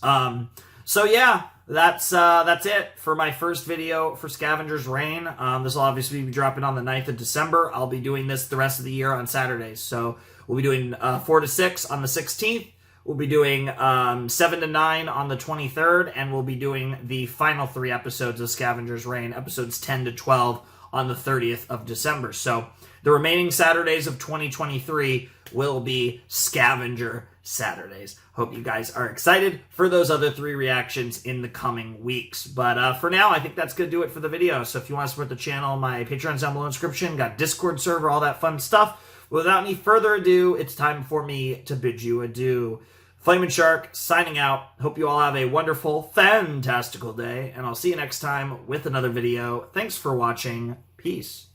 So yeah, that's it for my first video for Scavengers Reign. This will obviously be dropping on the 9th of December. I'll be doing this the rest of the year on Saturdays. So we'll be doing 4 to 6 on the 16th. We'll be doing 7 to 9 on the 23rd, and we'll be doing the final 3 episodes of Scavengers Reign, episodes 10 to 12, on the 30th of December. So the remaining Saturdays of 2023 will be Scavenger Saturdays. Hope you guys are excited for those other 3 reactions in the coming weeks. But for now, I think that's going to do it for the video. So if you want to support the channel, my Patreon's down below in the description. Got Discord server, all that fun stuff. Without any further ado, it's time for me to bid you adieu. Flamin' Shark signing out. Hope you all have a wonderful, fantastical day, and I'll see you next time with another video. Thanks for watching. Peace.